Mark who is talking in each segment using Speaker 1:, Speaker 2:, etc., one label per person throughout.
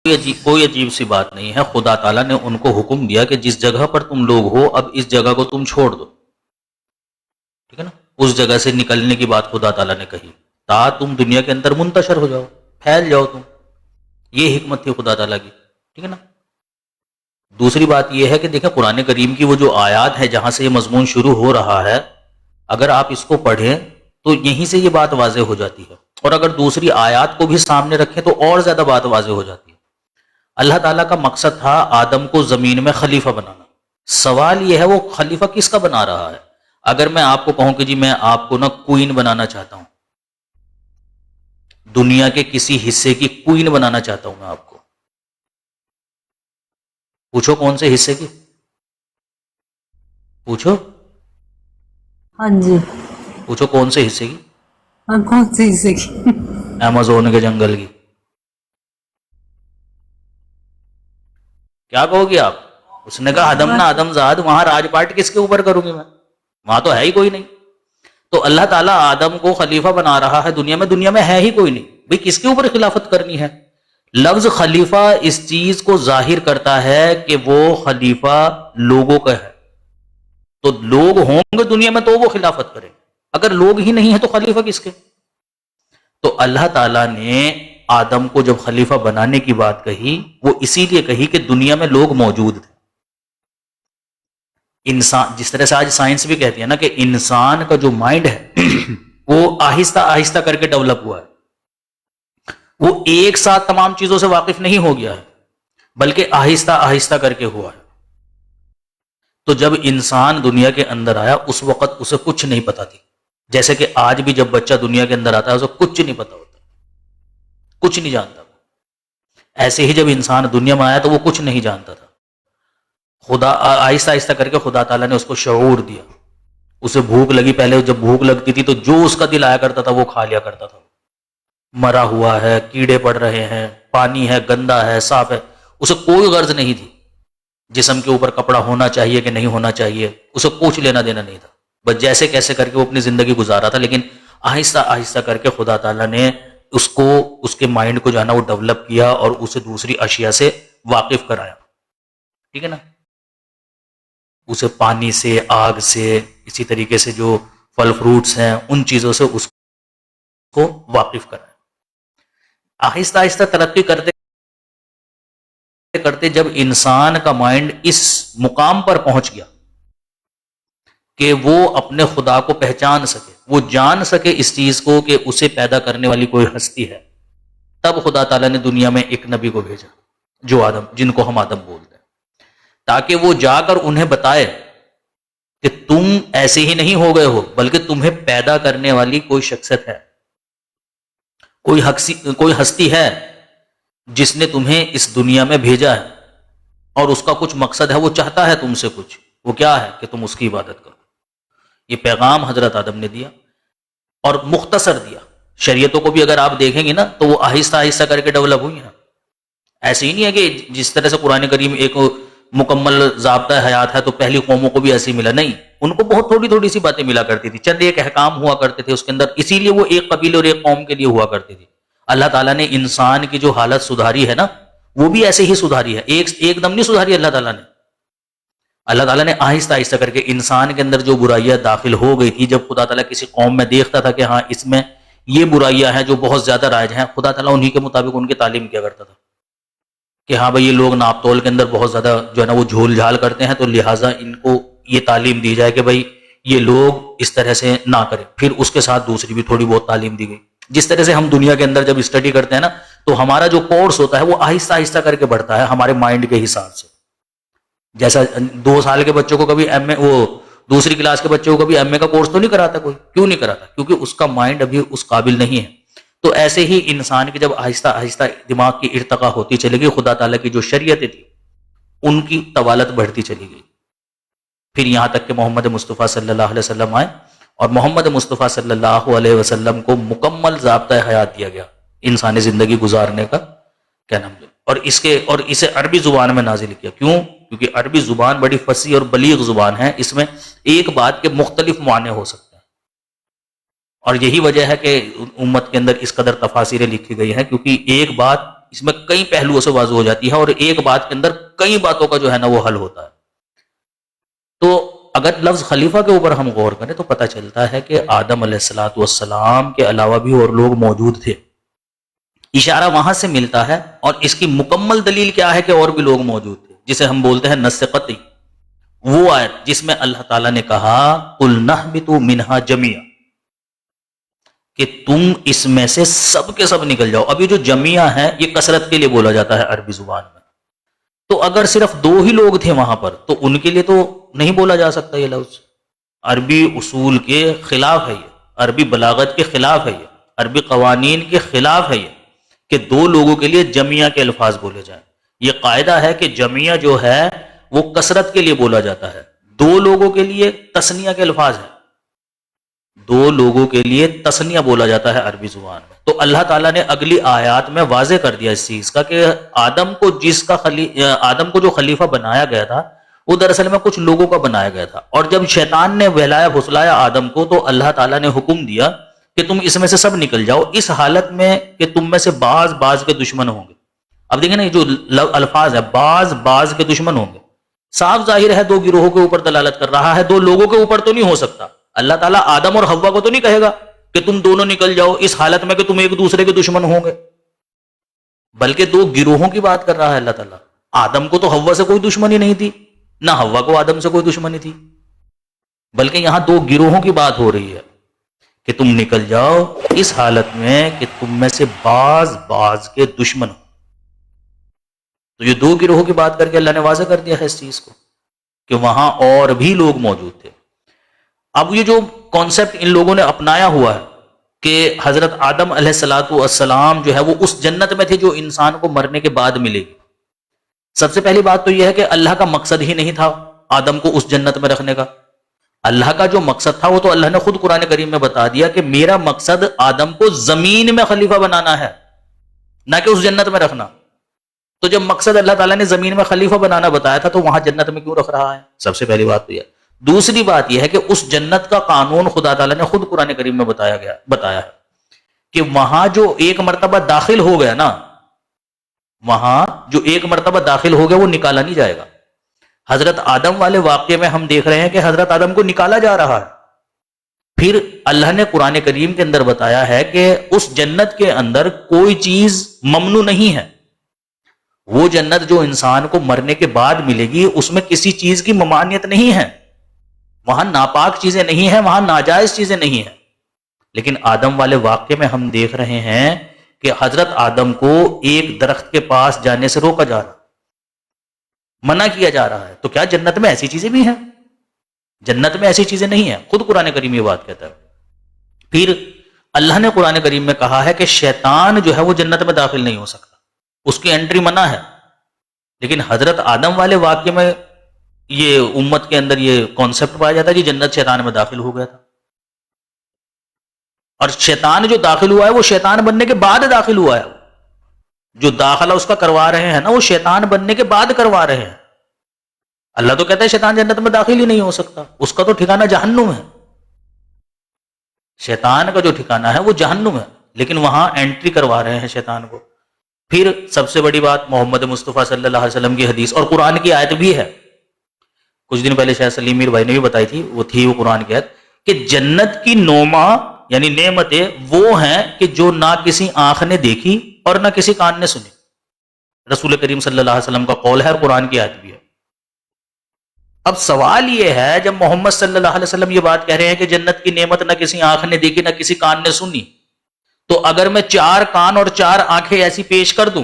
Speaker 1: کوئی عجیب سی بات نہیں ہے. خدا تعالیٰ نے ان کو حکم دیا کہ جس جگہ پر تم لوگ ہو اب اس جگہ کو تم چھوڑ دو. ٹھیک ہے نا. اس جگہ سے نکلنے کی بات خدا تعالیٰ نے کہی تا تم دنیا کے اندر منتشر ہو جاؤ، پھیل جاؤ تم. یہ حکمت تھی خدا تعالیٰ کی. ٹھیک ہے نا. دوسری بات یہ ہے کہ دیکھیں قرآن کریم کی وہ جو آیات ہے جہاں سے یہ مضمون شروع ہو رہا ہے، اگر آپ اس کو پڑھیں تو یہیں سے یہ بات واضح ہو جاتی ہے، اور اگر دوسری آیات کو بھی سامنے رکھیں تو اور زیادہ بات واضح ہو جاتی ہے. اللہ تعالیٰ کا مقصد تھا آدم کو زمین میں خلیفہ بنانا. سوال یہ ہے وہ خلیفہ کس کا بنا رہا ہے؟ اگر میں آپ کو کہوں کہ جی میں آپ کو نا کوئین بنانا چاہتا ہوں، دنیا کے کسی حصے کی کوئین بنانا چاہتا ہوں میں آپ کو، پوچھو کون سے حصے کی؟ پوچھو
Speaker 2: ہاں جی.
Speaker 1: پوچھو کون سے حصے کی؟
Speaker 2: ہاں کون سے حصے کی؟
Speaker 1: ایمیزون کے جنگل کی. کیا کہو گی آپ؟ اس نے کہا آدم نہ آدم زاد، وہاں راج پاٹ کس کے اوپر کروں گی میں؟ وہاں تو ہے ہی کوئی نہیں. تو اللہ تعالیٰ آدم کو خلیفہ بنا رہا ہے دنیا میں ہے ہی کوئی نہیں. بھئی کس کے اوپر خلافت کرنی ہے؟ لفظ خلیفہ اس چیز کو ظاہر کرتا ہے کہ وہ خلیفہ لوگوں کا ہے. تو لوگ ہوں گے دنیا میں تو وہ خلافت کریں، اگر لوگ ہی نہیں ہیں تو خلیفہ کس کے؟ تو اللہ تعالیٰ نے آدم کو جب خلیفہ بنانے کی بات کہی وہ اسی لیے کہی کہ دنیا میں لوگ موجود تھے. انسان جس طرح سے آج سائنس بھی کہتی ہے نا کہ انسان کا جو مائنڈ ہے وہ آہستہ آہستہ کر کے ڈیولپ ہوا ہے. وہ ایک ساتھ تمام چیزوں سے واقف نہیں ہو گیا ہے بلکہ آہستہ آہستہ کر کے ہوا ہے. تو جب انسان دنیا کے اندر آیا اس وقت اسے کچھ نہیں پتا تھی، جیسے کہ آج بھی جب بچہ دنیا کے اندر آتا ہے اسے کچھ نہیں پتا ہوتا، کچھ نہیں جانتا. ایسے ہی جب انسان دنیا میں آیا تو وہ کچھ نہیں جانتا تھا. خدا آہستہ آہستہ کر کے خدا تعالیٰ نے اس کو شعور دیا. اسے بھوک لگی، پہلے جب بھوک لگتی تھی تو جو اس کا دل آیا کرتا تھا وہ کھا لیا کرتا تھا. مرا ہوا ہے، کیڑے پڑ رہے ہیں، پانی ہے، گندا ہے، صاف ہے، اسے کوئی غرض نہیں تھی. جسم کے اوپر کپڑا ہونا چاہیے کہ نہیں ہونا چاہیے اسے کچھ لینا دینا نہیں تھا. بس جیسے کیسے کر کے وہ اپنی زندگی گزارا تھا. لیکن آہستہ آہستہ کر کے خدا تعالیٰ نے اس کو اس کے مائنڈ کو جو ہے نا وہ ڈیولپ کیا اور اسے دوسری اشیاء سے واقف کرایا. ٹھیک ہے نا. اسے پانی سے، آگ سے، اسی طریقے سے جو پھل فروٹس ہیں ان چیزوں سے اس کو واقف کرایا. آہستہ آہستہ ترقی کرتے کرتے جب انسان کا مائنڈ اس مقام پر پہنچ گیا کہ وہ اپنے خدا کو پہچان سکے، وہ جان سکے اس چیز کو کہ اسے پیدا کرنے والی کوئی ہستی ہے، تب خدا تعالیٰ نے دنیا میں ایک نبی کو بھیجا جو آدم، جن کو ہم آدم بولتے ہیں، تاکہ وہ جا کر انہیں بتائے کہ تم ایسے ہی نہیں ہو گئے ہو بلکہ تمہیں پیدا کرنے والی کوئی شخصیت ہے، کوئی ہستی ہے جس نے تمہیں اس دنیا میں بھیجا ہے اور اس کا کچھ مقصد ہے، وہ چاہتا ہے تم سے کچھ. وہ کیا ہے؟ کہ تم اس کی عبادت کرو. یہ پیغام حضرت آدم نے دیا اور مختصر دیا. شریعتوں کو بھی اگر آپ دیکھیں گے نا تو وہ آہستہ آہستہ کر کے ڈیولپ ہوئی ہیں. ایسے ہی نہیں ہے کہ جس طرح سے قرآن کریم ایک مکمل ضابطہ حیات ہے تو پہلی قوموں کو بھی ایسے ملا، نہیں، ان کو بہت تھوڑی تھوڑی سی باتیں ملا کرتی تھی، چند ایک احکام ہوا کرتے تھے اس کے اندر، اسی لیے وہ ایک قبیلے اور ایک قوم کے لیے ہوا کرتی تھی. اللہ تعالیٰ نے انسان کی جو حالت سدھاری ہے نا وہ بھی ایسے ہی سدھاری ہے، ایک دم نہیں سدھاری اللہ تعالیٰ نے. اللہ تعالیٰ نے آہستہ آہستہ کر کے انسان کے اندر جو برائیاں داخل ہو گئی تھی، جب خدا تعالیٰ کسی قوم میں دیکھتا تھا کہ ہاں اس میں یہ برائیاں ہیں جو بہت زیادہ رائج ہیں، خدا تعالیٰ انہی کے مطابق ان کی تعلیم کیا کرتا تھا کہ ہاں بھائی یہ لوگ ناپ تول کے اندر بہت زیادہ جو ہے نا وہ جھول جھال کرتے ہیں، تو لہٰذا ان کو یہ تعلیم دی جائے کہ بھائی یہ لوگ اس طرح سے نہ کریں. پھر اس کے ساتھ دوسری بھی تھوڑی بہت تعلیم دی گئی. جس طرح سے ہم دنیا کے اندر جب اسٹڈی کرتے ہیں نا تو ہمارا جو کورس ہوتا ہے وہ آہستہ آہستہ کر کے بڑھتا ہے ہمارے مائنڈ کے حساب سے. جیسا 2 سال کے بچوں کو کبھی ایم اے، وہ دوسری کلاس کے بچوں کو کبھی ایم اے کا کورس تو نہیں کراتا کوئی. کیوں نہیں کراتا؟ کیونکہ اس کا مائنڈ ابھی اس قابل نہیں ہے. تو ایسے ہی انسان کی جب آہستہ آہستہ دماغ کی ارتقا ہوتی چلے گی، خدا تعالیٰ کی جو شریعتیں تھی ان کی طوالت بڑھتی چلی گئی. پھر یہاں تک کہ محمد مصطفیٰ صلی اللہ علیہ وسلم آئے اور محمد مصطفیٰ صلی اللہ علیہ وسلم کو مکمل ضابطۂ حیات دیا گیا انسانی زندگی گزارنے کا. کیا نام ہے؟ اور اسے عربی زبان میں نازل کیا. کیوں؟ کیونکہ عربی زبان بڑی فصیح اور بلیغ زبان ہے، اس میں ایک بات کے مختلف معنی ہو سکتے ہیں، اور یہی وجہ ہے کہ امت کے اندر اس قدر تفاسیریں لکھی گئی ہیں، کیونکہ ایک بات اس میں کئی پہلوؤں سے واضح ہو جاتی ہے، اور ایک بات کے اندر کئی باتوں کا جو ہے نا وہ حل ہوتا ہے. تو اگر لفظ خلیفہ کے اوپر ہم غور کریں تو پتہ چلتا ہے کہ آدم علیہ الصلاۃ والسلام کے علاوہ بھی اور لوگ موجود تھے. اشارہ وہاں سے ملتا ہے، اور اس کی مکمل دلیل کیا ہے کہ اور بھی لوگ موجود تھے، جسے ہم بولتے ہیں نص قطعی. وہ آیت جس میں اللہ تعالیٰ نے کہا قُلْ نَهْبِطُ مِنْهَا جَمِيعًا، کہ تم اس میں سے سب کے سب نکل جاؤ. اب یہ جو جميعا ہے یہ کثرت کے لیے بولا جاتا ہے عربی زبان میں. تو اگر صرف 2 ہی لوگ تھے وہاں پر تو ان کے لیے تو نہیں بولا جا سکتا یہ لفظ. عربی اصول کے خلاف ہے یہ، عربی بلاغت کے خلاف ہے یہ، عربی قوانین کے خلاف ہے یہ کہ 2 لوگوں کے لیے جميعا کے الفاظ بولے جائیں. یہ قاعدہ ہے کہ جميعا جو ہے وہ کثرت کے لیے بولا جاتا ہے. 2 لوگوں کے لیے تثنیہ کے الفاظ ہیں، 2 لوگوں کے لیے تثنیہ بولا جاتا ہے عربی زبان میں. تو اللہ تعالیٰ نے اگلی آیات میں واضح کر دیا اس چیز کا کہ آدم کو جو خلیفہ بنایا گیا تھا وہ دراصل میں کچھ لوگوں کا بنایا گیا تھا. اور جب شیطان نے بہلایا پھسلایا آدم کو تو اللہ تعالیٰ نے حکم دیا کہ تم اس میں سے سب نکل جاؤ، اس حالت میں کہ تم میں سے بعض کے دشمن ہوں گے. اب دیکھیں نا یہ جو الفاظ ہے بعض کے دشمن ہوں گے، صاف ظاہر ہے 2 گروہوں کے اوپر دلالت کر رہا ہے، 2 لوگوں کے اوپر تو نہیں ہو سکتا. اللہ تعالیٰ آدم اور حوا کو تو نہیں کہے گا کہ تم دونوں نکل جاؤ اس حالت میں کہ تم ایک دوسرے کے دشمن ہوں گے، بلکہ 2 گروہوں کی بات کر رہا ہے اللہ تعالیٰ. آدم کو تو حوا سے کوئی دشمنی نہیں تھی، نہ حوا کو آدم سے کوئی دشمنی تھی، بلکہ یہاں 2 گروہوں کی بات ہو رہی ہے کہ تم نکل جاؤ اس حالت میں کہ تم میں سے بعض کے دشمن ہو. تو یہ 2 گروہوں کی بات کر کے اللہ نے واضح کر دیا ہے اس چیز کو کہ وہاں اور بھی لوگ موجود تھے. اب یہ جو کانسیپٹ ان لوگوں نے اپنایا ہوا ہے کہ حضرت آدم علیہ الصلاۃ والسلام جو ہے وہ اس جنت میں تھے جو انسان کو مرنے کے بعد ملے گی. سب سے پہلی بات تو یہ ہے کہ اللہ کا مقصد ہی نہیں تھا آدم کو اس جنت میں رکھنے کا. اللہ کا جو مقصد تھا وہ تو اللہ نے خود قرآن کریم میں بتا دیا کہ میرا مقصد آدم کو زمین میں خلیفہ بنانا ہے، نہ کہ اس جنت میں رکھنا. تو جب مقصد اللہ تعالیٰ نے زمین میں خلیفہ بنانا بتایا تھا تو وہاں جنت میں کیوں رکھ رہا ہے؟ سب سے پہلی بات تو یہ. دوسری بات یہ ہے کہ اس جنت کا قانون خدا تعالیٰ نے خود قرآن کریم میں بتایا ہے کہ وہاں جو ایک مرتبہ داخل ہو گیا نا، وہاں جو ایک مرتبہ داخل ہو گیا وہ نکالا نہیں جائے گا. حضرت آدم والے واقعے میں ہم دیکھ رہے ہیں کہ حضرت آدم کو نکالا جا رہا ہے. پھر اللہ نے قرآن کریم کے اندر بتایا ہے کہ اس جنت کے اندر کوئی چیز ممنوع نہیں ہے. وہ جنت جو انسان کو مرنے کے بعد ملے گی اس میں کسی چیز کی ممانعت نہیں ہے، وہاں ناپاک چیزیں نہیں ہیں، وہاں ناجائز چیزیں نہیں ہیں. لیکن آدم والے واقعے میں ہم دیکھ رہے ہیں کہ حضرت آدم کو ایک درخت کے پاس جانے سے روکا جا رہا، منع کیا جا رہا ہے. تو کیا جنت میں ایسی چیزیں بھی ہیں؟ جنت میں ایسی چیزیں نہیں ہیں، خود قرآن کریم یہ بات کہتا ہے. پھر اللہ نے قرآن کریم میں کہا ہے کہ شیطان جو ہے وہ جنت میں داخل نہیں ہو سکتا، اس کی انٹری منع ہے. لیکن حضرت آدم والے واقعے میں یہ امت کے اندر یہ کانسیپٹ پایا جاتا ہے کہ جنت شیطان میں داخل ہو گیا تھا. اور شیطان جو داخل ہوا ہے وہ شیطان بننے کے بعد داخل ہوا ہے. جو داخلہ اس کا کروا رہے ہیں نا وہ شیطان بننے کے بعد کروا رہے ہیں. اللہ تو کہتا ہے شیطان جنت میں داخل ہی نہیں ہو سکتا، اس کا تو ٹھکانہ جہنم ہے. شیطان کا جو ٹھکانہ ہے وہ جہنم ہے، لیکن وہاں انٹری کروا رہے ہیں شیطان کو. پھر سب سے بڑی بات محمد مصطفیٰ صلی اللہ علیہ وسلم کی حدیث اور قرآن کی آیت بھی ہے. کچھ دن پہلے شاید سلیم میر بھائی نے بھی بتائی تھی، وہ قرآن کی آیت کہ جنت کی نعمہ یعنی نعمتیں وہ ہیں کہ جو نہ کسی آنکھ نے دیکھی اور نہ کسی کان نے سنی. رسول کریم صلی اللہ علیہ وسلم کا قول ہے اور قرآن کی آیت بھی ہے. اب سوال یہ ہے جب محمد صلی اللہ علیہ وسلم یہ بات کہہ رہے ہیں کہ جنت کی نعمت نہ کسی آنکھ نے دیکھی نہ کسی کان نے سنی، تو اگر میں 4 کان اور 4 آنکھیں ایسی پیش کر دوں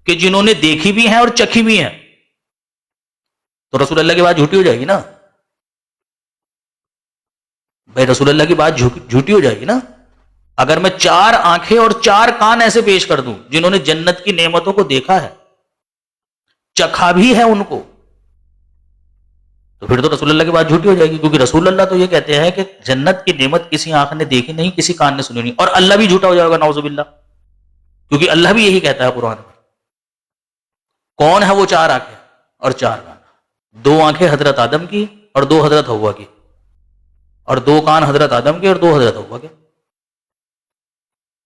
Speaker 1: کہ جنہوں نے دیکھی بھی ہیں اور چکھی بھی ہیں تو رسول اللہ کی بات جھوٹی ہو جائے گی نا بھائی. رسول اللہ کی بات جھوٹی ہو جائے گی نا. اگر میں 4 آنکھیں اور 4 کان ایسے پیش کر دوں جنہوں نے جنت کی نعمتوں کو دیکھا ہے، چکھا بھی ہے ان کو، تو پھر تو رسول اللہ کی بات جھوٹی ہو جائے گی. کیونکہ رسول اللہ تو یہ کہتے ہیں کہ جنت کی نعمت کسی آنکھ نے دیکھی نہیں، کسی کان نے سنی نہیں، اور اللہ بھی جھوٹا ہو جائے گا نعوذ باللہ. کیونکہ اللہ بھی یہی کہتا ہے قرآن میں. کون ہے وہ 4 آنکھیں اور 4 کان؟ 2 آنکھیں حضرت آدم کی اور 2 حضرت حوا کی، اور 2 کان حضرت آدم کے اور 2 حضرت حوا کے.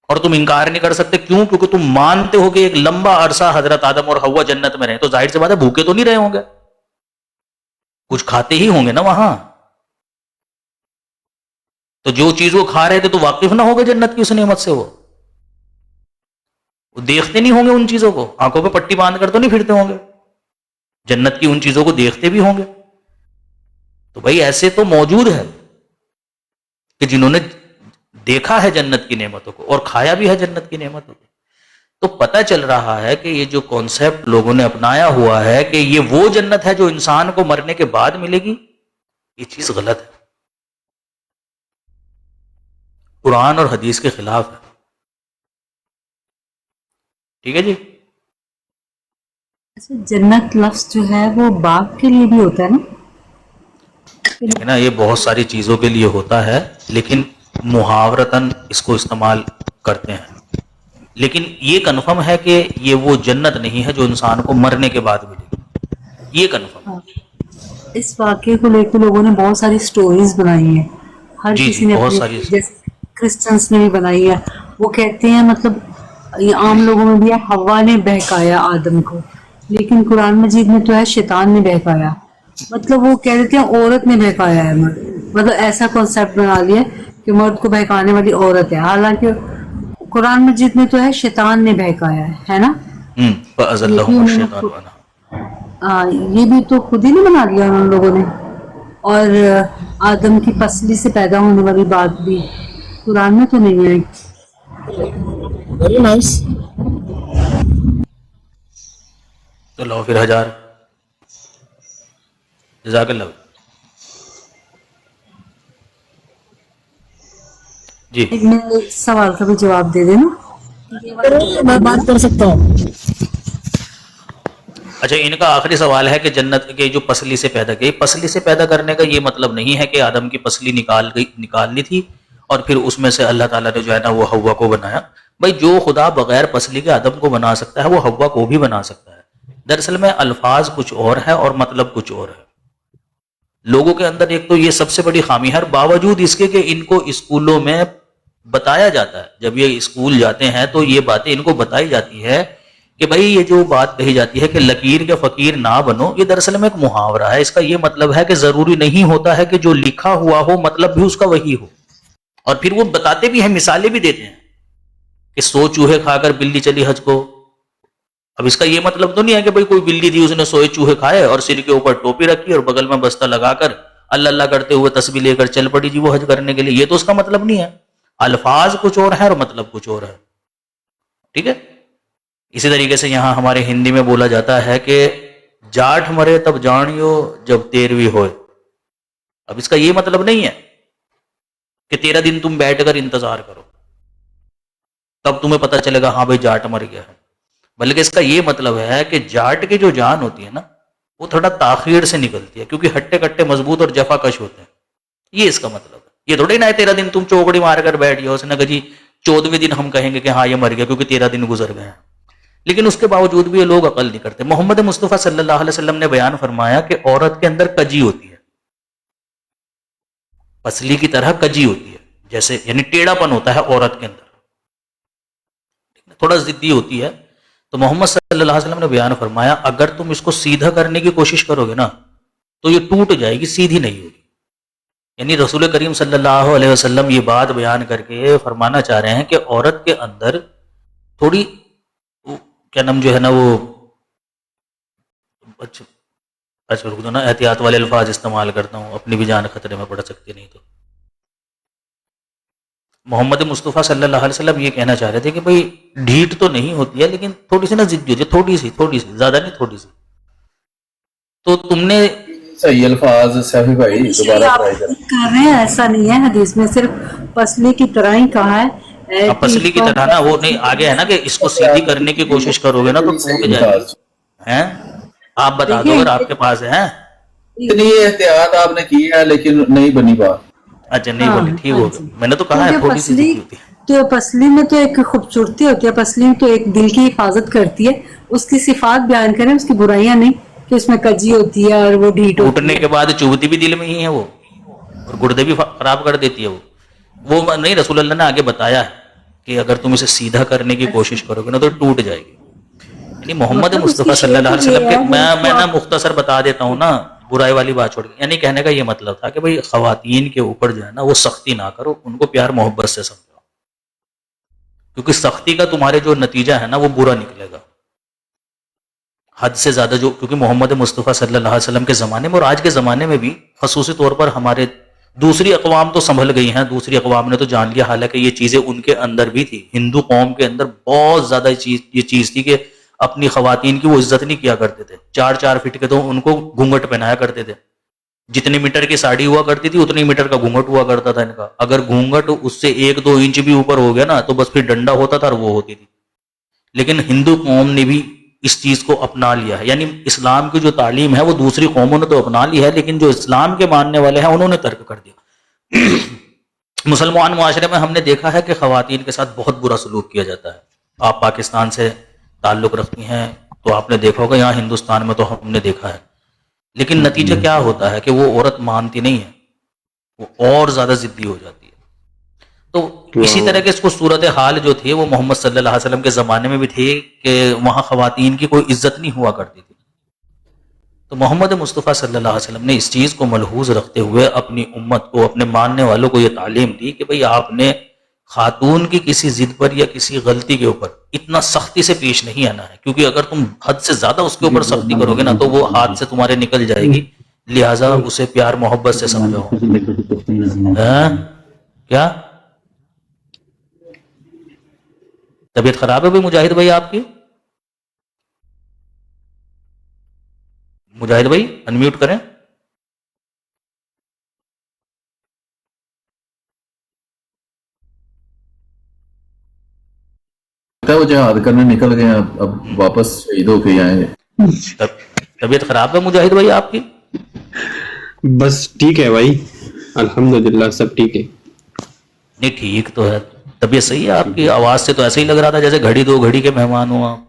Speaker 1: اور تم انکار نہیں کر سکتے. کیوں؟ کیونکہ تم مانتے ہو کہ ایک لمبا عرصہ حضرت آدم اور حوا جنت میں رہے, تو ظاہر سی بات ہے بھوکے تو نہیں رہے ہوں گے, کچھ کھاتے ہی ہوں گے نا وہاں. تو جو چیز وہ کھا رہے تھے تو واقف نہ ہوگے جنت کی اس نعمت سے, وہ دیکھتے نہیں ہوں گے ان چیزوں کو, آنکھوں پہ پٹی باندھ کر تو نہیں پھرتے ہوں گے, جنت کی ان چیزوں کو دیکھتے بھی ہوں گے. تو بھائی ایسے تو موجود ہے کہ جنہوں نے دیکھا ہے جنت کی نعمتوں کو اور کھایا بھی ہے جنت کی نعمتوں کو. تو پتہ چل رہا ہے کہ یہ جو کانسیپٹ لوگوں نے اپنایا ہوا ہے کہ یہ وہ جنت ہے جو انسان کو مرنے کے بعد ملے گی, یہ چیز غلط ہے, قرآن اور حدیث کے خلاف ہے. ٹھیک ہے جی.
Speaker 2: اچھا, جنت لفظ جو ہے وہ باغ کے لیے بھی ہوتا ہے نا؟
Speaker 1: دیکھیں نا, یہ بہت ساری چیزوں کے لیے ہوتا ہے, لیکن محاورتاً اس کو استعمال کرتے ہیں. لیکن یہ کنفرم ہے کہ یہ وہ جنت نہیں ہے جو انسان کو مرنے کے بعد ملے گی, یہ کنفرم.
Speaker 2: ہاں. اس واقعے کو لے کے لوگوں نے بہت ساری سٹوریز بنائی ہیں, ہر
Speaker 1: جی جی
Speaker 2: کسی نے
Speaker 1: بہت
Speaker 2: اپنی,
Speaker 1: ساری.
Speaker 2: جیسے کرسچنس نے بھی بنائی ہے. وہ کہتے ہیں مطلب یہ عام لوگوں میں بھی ہے, حوا نے بہکایا آدم کو, لیکن قرآن مجید میں تو ہے شیطان نے بہکایا. مطلب وہ کہہ دیتے ہیں عورت نے بہکایا ہے مرد, مطلب ایسا کانسیپٹ بنا لیا کہ مرد کو بہکانے والی عورت ہے, حالانکہ قرآن مجید میں تو ہے شیطان نے بہکایا ہے نا. یہ بھی
Speaker 1: فَأَزَلَّهُمُ
Speaker 2: انہوں
Speaker 1: الشَّيْطَانُ
Speaker 2: نے,
Speaker 1: عَنْهَا.
Speaker 2: یہ بھی تو خود ہی نہیں بنا لیا ان لوگوں نے. اور آدم کی پسلی سے پیدا ہونے والی بات بھی قرآن میں تو نہیں ہے.
Speaker 3: Very nice.
Speaker 1: تو لو پھر 1000. جزاک اللہ. جی
Speaker 2: ایک میں سوال کا بھی جواب دے دینا.
Speaker 3: میں بات کر سکتا ہوں.
Speaker 1: اچھا, ان کا آخری سوال ہے کہ جنت کے جو پسلی سے پیدا کی, پسلی سے پیدا کرنے کا یہ مطلب نہیں ہے کہ آدم کی پسلی نکالنی تھی اور پھر اس میں سے اللہ تعالیٰ نے جو ہے نا وہ حوا کو بنایا. بھائی جو خدا بغیر پسلی کے آدم کو بنا سکتا ہے وہ حوا کو بھی بنا سکتا ہے. دراصل میں الفاظ کچھ اور ہے اور مطلب کچھ اور ہے. لوگوں کے اندر ایک تو یہ سب سے بڑی خامی ہے, باوجود اس کے کہ ان کو اسکولوں میں بتایا جاتا ہے, جب یہ اسکول جاتے ہیں تو یہ باتیں ان کو بتائی جاتی ہے کہ بھائی یہ جو بات کہی جاتی ہے کہ لکیر کے فقیر نہ بنو, یہ دراصل میں ایک محاورہ ہے. اس کا یہ مطلب ہے کہ ضروری نہیں ہوتا ہے کہ جو لکھا ہوا ہو مطلب بھی اس کا وہی ہو. اور پھر وہ بتاتے بھی ہیں, مثالیں بھی دیتے ہیں کہ 100 چوہے کھا کر بلی چلی حج کو. اب اس کا یہ مطلب تو نہیں ہے کہ بھائی کوئی بلی تھی اس نے 100 چوہے کھائے اور سر کے اوپر ٹوپی رکھی اور بغل میں بستہ لگا کر اللہ اللہ کرتے ہوئے تسبیح لے کر چل پڑی جی وہ حج کرنے کے لیے. یہ تو اس کا مطلب نہیں ہے. الفاظ کچھ اور ہیں اور مطلب کچھ اور ہے. ٹھیک ہے. اسی طریقے سے یہاں ہمارے ہندی میں بولا جاتا ہے کہ جاٹھ مرے تب جانیو جب 13ویں ہوئے. اب اس کا یہ مطلب نہیں ہے کہ 13 دن تم بیٹھ کر انتظار کرو تب تمہیں پتہ چلے گا ہاں بھائی جاٹ مر گیا ہے, بلکہ اس کا یہ مطلب ہے کہ جاٹ کی جو جان ہوتی ہے نا وہ تھوڑا تاخیر سے نکلتی ہے, کیونکہ ہٹے کٹے مضبوط اور جفا کش ہوتے ہیں. یہ اس کا مطلب ہے. یہ تھوڑی نہ 13 دن تم چوکڑی مار کر بیٹھ گیا, اس نے کہا جی 14ویں دن ہم کہیں گے کہ ہاں یہ مر گیا کیونکہ 13 دن گزر گئے ہیں. لیکن اس کے باوجود بھی یہ لوگ عقل نہیں کرتے. محمد مصطفیٰ صلی اللہ علیہ وسلم نے بیان فرمایا کہ عورت کے اندر کجی ہوتی ہے, پسلی کی طرح کجی ہوتی ہے, جیسے یعنی ٹیڑھا پن ہوتا ہے عورت کے اندر, تھوڑا ضدی ہوتی ہے. تو محمد صلی اللہ علیہ وسلم نے بیان فرمایا اگر تم اس کو سیدھا کرنے کی کوشش کرو گے نا تو یہ ٹوٹ جائے گی, سیدھی نہیں ہوگی. یعنی رسول کریم صلی اللہ علیہ وسلم یہ بات بیان کر کے فرمانا چاہ رہے ہیں کہ عورت کے اندر تھوڑی کیا نام جو ہے نا وہ اچھا رک دو نا, احتیاط والے الفاظ استعمال کرتا ہوں, اپنی بھی جان خطرے میں پڑ سکتی نہیں. تو محمد مصطفیٰ صلی اللہ علیہ وسلم یہ کہنا چاہ رہے تھے کہ بھئی ڈھیٹ تو نہیں ہوتی ہے لیکن تھوڑی سی نا ضدی ہوتی ہے, تھوڑی سی زیادہ نہیں, تھوڑی سی. تو تم نے
Speaker 3: صحیح الفاظ سیفی بھائی دوبارہ
Speaker 2: آپ
Speaker 3: ٹرائی کریں.
Speaker 2: کر رہے ہیں, ایسا نہیں ہے, حدیث میں صرف پسلی کی طرح ہی کہا ہے.
Speaker 1: پسلی کی طرح نا وہ نہیں, آگے ہے نا کہ اس کو سیدھی کرنے کی کوشش کرو گے نا تو ٹوٹ جائے گی. ہیں آپ بتا دو اگر آپ کے پاس ہے.
Speaker 3: اتنی احتیاط آپ نے کی ہے لیکن نہیں بنی بات.
Speaker 1: اچھا نہیں بولی, ٹھیک ہو گیا. میں نے تو کہا ہے
Speaker 2: کیونکہ
Speaker 1: تھوڑی سی ضدی ہوتی ہے.
Speaker 2: تو پسلی میں تو ایک خوبصورتی ہوتی ہے, پسلی تو ایک دل کی حفاظت کرتی ہے, اس کی صفات بیان کریں, اس کی برائیاں نہیں کہ اس میں کجی ہوتی ہے اور وہ ڈھیٹ ہوتی
Speaker 1: ٹوٹنے
Speaker 2: ہے.
Speaker 1: کے بعد چبھتی بھی دل میں ہی ہے وہ, اور گردے بھی خراب کر دیتی ہے وہ نہیں. رسول اللہ نے آگے بتایا ہے کہ اگر تم اسے سیدھا کرنے کی کوشش کرو گے نا تو ٹوٹ جائے گی. یعنی محمد
Speaker 2: مطلب اس
Speaker 1: مصطفیٰ
Speaker 2: کی
Speaker 1: صلی اللہ علیہ
Speaker 2: شیپ
Speaker 1: وسلم
Speaker 2: یہ
Speaker 1: کے
Speaker 2: ہے
Speaker 1: میں نا مختصر بتا دیتا ہوں نا برائی والی بات چھوڑ کے. یعنی کہنے کا یہ مطلب تھا کہ بھئی خواتین کے اوپر جو ہے نا وہ سختی نہ کرو, ان کو پیار محبت سے سمجھو, کیونکہ سختی کا تمہارے جو نتیجہ ہے نا وہ برا نکلے گا حد سے زیادہ. جو کیونکہ محمد مصطفیٰ صلی اللہ علیہ وسلم کے زمانے میں اور آج کے زمانے میں بھی خصوصی طور پر ہمارے دوسری اقوام تو سنبھل گئی ہیں, دوسری اقوام نے تو جان لیا, حالانکہ یہ چیزیں ان کے اندر بھی تھی. ہندو قوم کے اندر بہت زیادہ یہ چیز تھی کہ اپنی خواتین کی وہ عزت نہیں کیا کرتے تھے. 4 فٹ کے تو ان کو گھونگھٹ پہنایا کرتے تھے. جتنی میٹر کی ساڑی ہوا کرتی تھی اتنی میٹر کا گھونگھٹ ہوا کرتا تھا ان کا. اگر گھونگھٹ اس سے 1-2 انچ بھی اوپر ہو گیا نا تو بس پھر ڈنڈا ہوتا تھا اور وہ ہوتی تھی. لیکن ہندو قوم نے بھی اس چیز کو اپنا لیا ہے. یعنی اسلام کی جو تعلیم ہے وہ دوسری قوموں نے تو اپنا لی ہے, لیکن جو اسلام کے ماننے والے ہیں انہوں نے ترک کر دیا. مسلمان معاشرے میں ہم نے دیکھا ہے کہ خواتین کے ساتھ بہت برا سلوک کیا جاتا ہے. آپ پاکستان سے تعلق رکھتی ہیں تو آپ نے دیکھا ہوگا, یہاں ہندوستان میں تو ہم نے دیکھا ہے. لیکن نتیجہ کیا ہوتا ہے کہ وہ عورت مانتی نہیں ہے, وہ اور زیادہ ضدی ہو جاتی ہے. تو اسی طرح کے اس کو صورتحال جو تھی وہ محمد صلی اللہ علیہ وسلم کے زمانے میں بھی تھی کہ وہاں خواتین کی کوئی عزت نہیں ہوا کرتی تھی. تو محمد مصطفیٰ صلی اللہ علیہ وسلم نے اس چیز کو ملحوظ رکھتے ہوئے اپنی امت کو, اپنے ماننے والوں کو یہ تعلیم دی کہ بھئی آپ نے خاتون کی کسی ضد پر یا کسی غلطی کے اوپر اتنا سختی سے پیش نہیں آنا ہے, کیونکہ اگر تم حد سے زیادہ اس کے اوپر سختی کرو گے نا تو وہ ہاتھ سے تمہارے نکل جائے گی. لہٰذا اسے پیار محبت سے سمجھو. کیا طبیعت خراب ہے بھائی مجاہد بھائی آپ کی؟ مجاہد بھائی انمیوٹ کریں.
Speaker 3: وہ جہاد کرنے نکل گئے, اب واپس شہید ہو کے آئے.
Speaker 1: طبیعت خراب ہے مجاہد بھائی آپ کی؟
Speaker 4: بس ٹھیک ہے بھائی, الحمدللہ سب ٹھیک ہے.
Speaker 1: نہیں ٹھیک تو ہے, طبیعت صحیح ہے آپ کی. آواز سے تو ایسے ہی لگ رہا تھا جیسے گھڑی 2 گھڑی کے مہمان ہو آپ.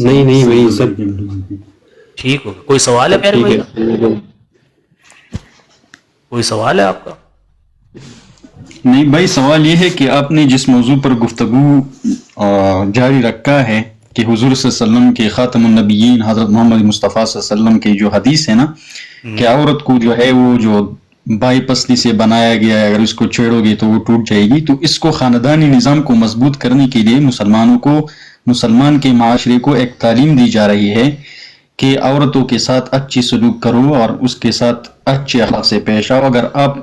Speaker 4: نہیں بھائی سب
Speaker 1: ٹھیک ہوگا. کوئی سوال ہے میرے
Speaker 4: ٹھیک
Speaker 1: بھائی؟
Speaker 4: ہے.
Speaker 1: کوئی سوال ہے آپ کا؟
Speaker 5: نہیں بھائی, سوال یہ ہے کہ آپ نے جس موضوع پر گفتگو جاری رکھا ہے کہ حضور صلی اللہ علیہ وسلم کے خاتم النبیین حضرت محمد مصطفیٰ صلی اللہ علیہ وسلم کی جو حدیث ہے نا کہ عورت کو جو ہے وہ جو بائی پسلی سے بنایا گیا ہے, اگر اس کو چھیڑو گے تو وہ ٹوٹ جائے گی. تو اس کو خاندانی نظام کو مضبوط کرنے کے لیے مسلمان کے معاشرے کو ایک تعلیم دی جا رہی ہے کہ عورتوں کے ساتھ اچھی سلوک کرو اور اس کے ساتھ اچھے اخلاق سے پیش آؤ. اگر آپ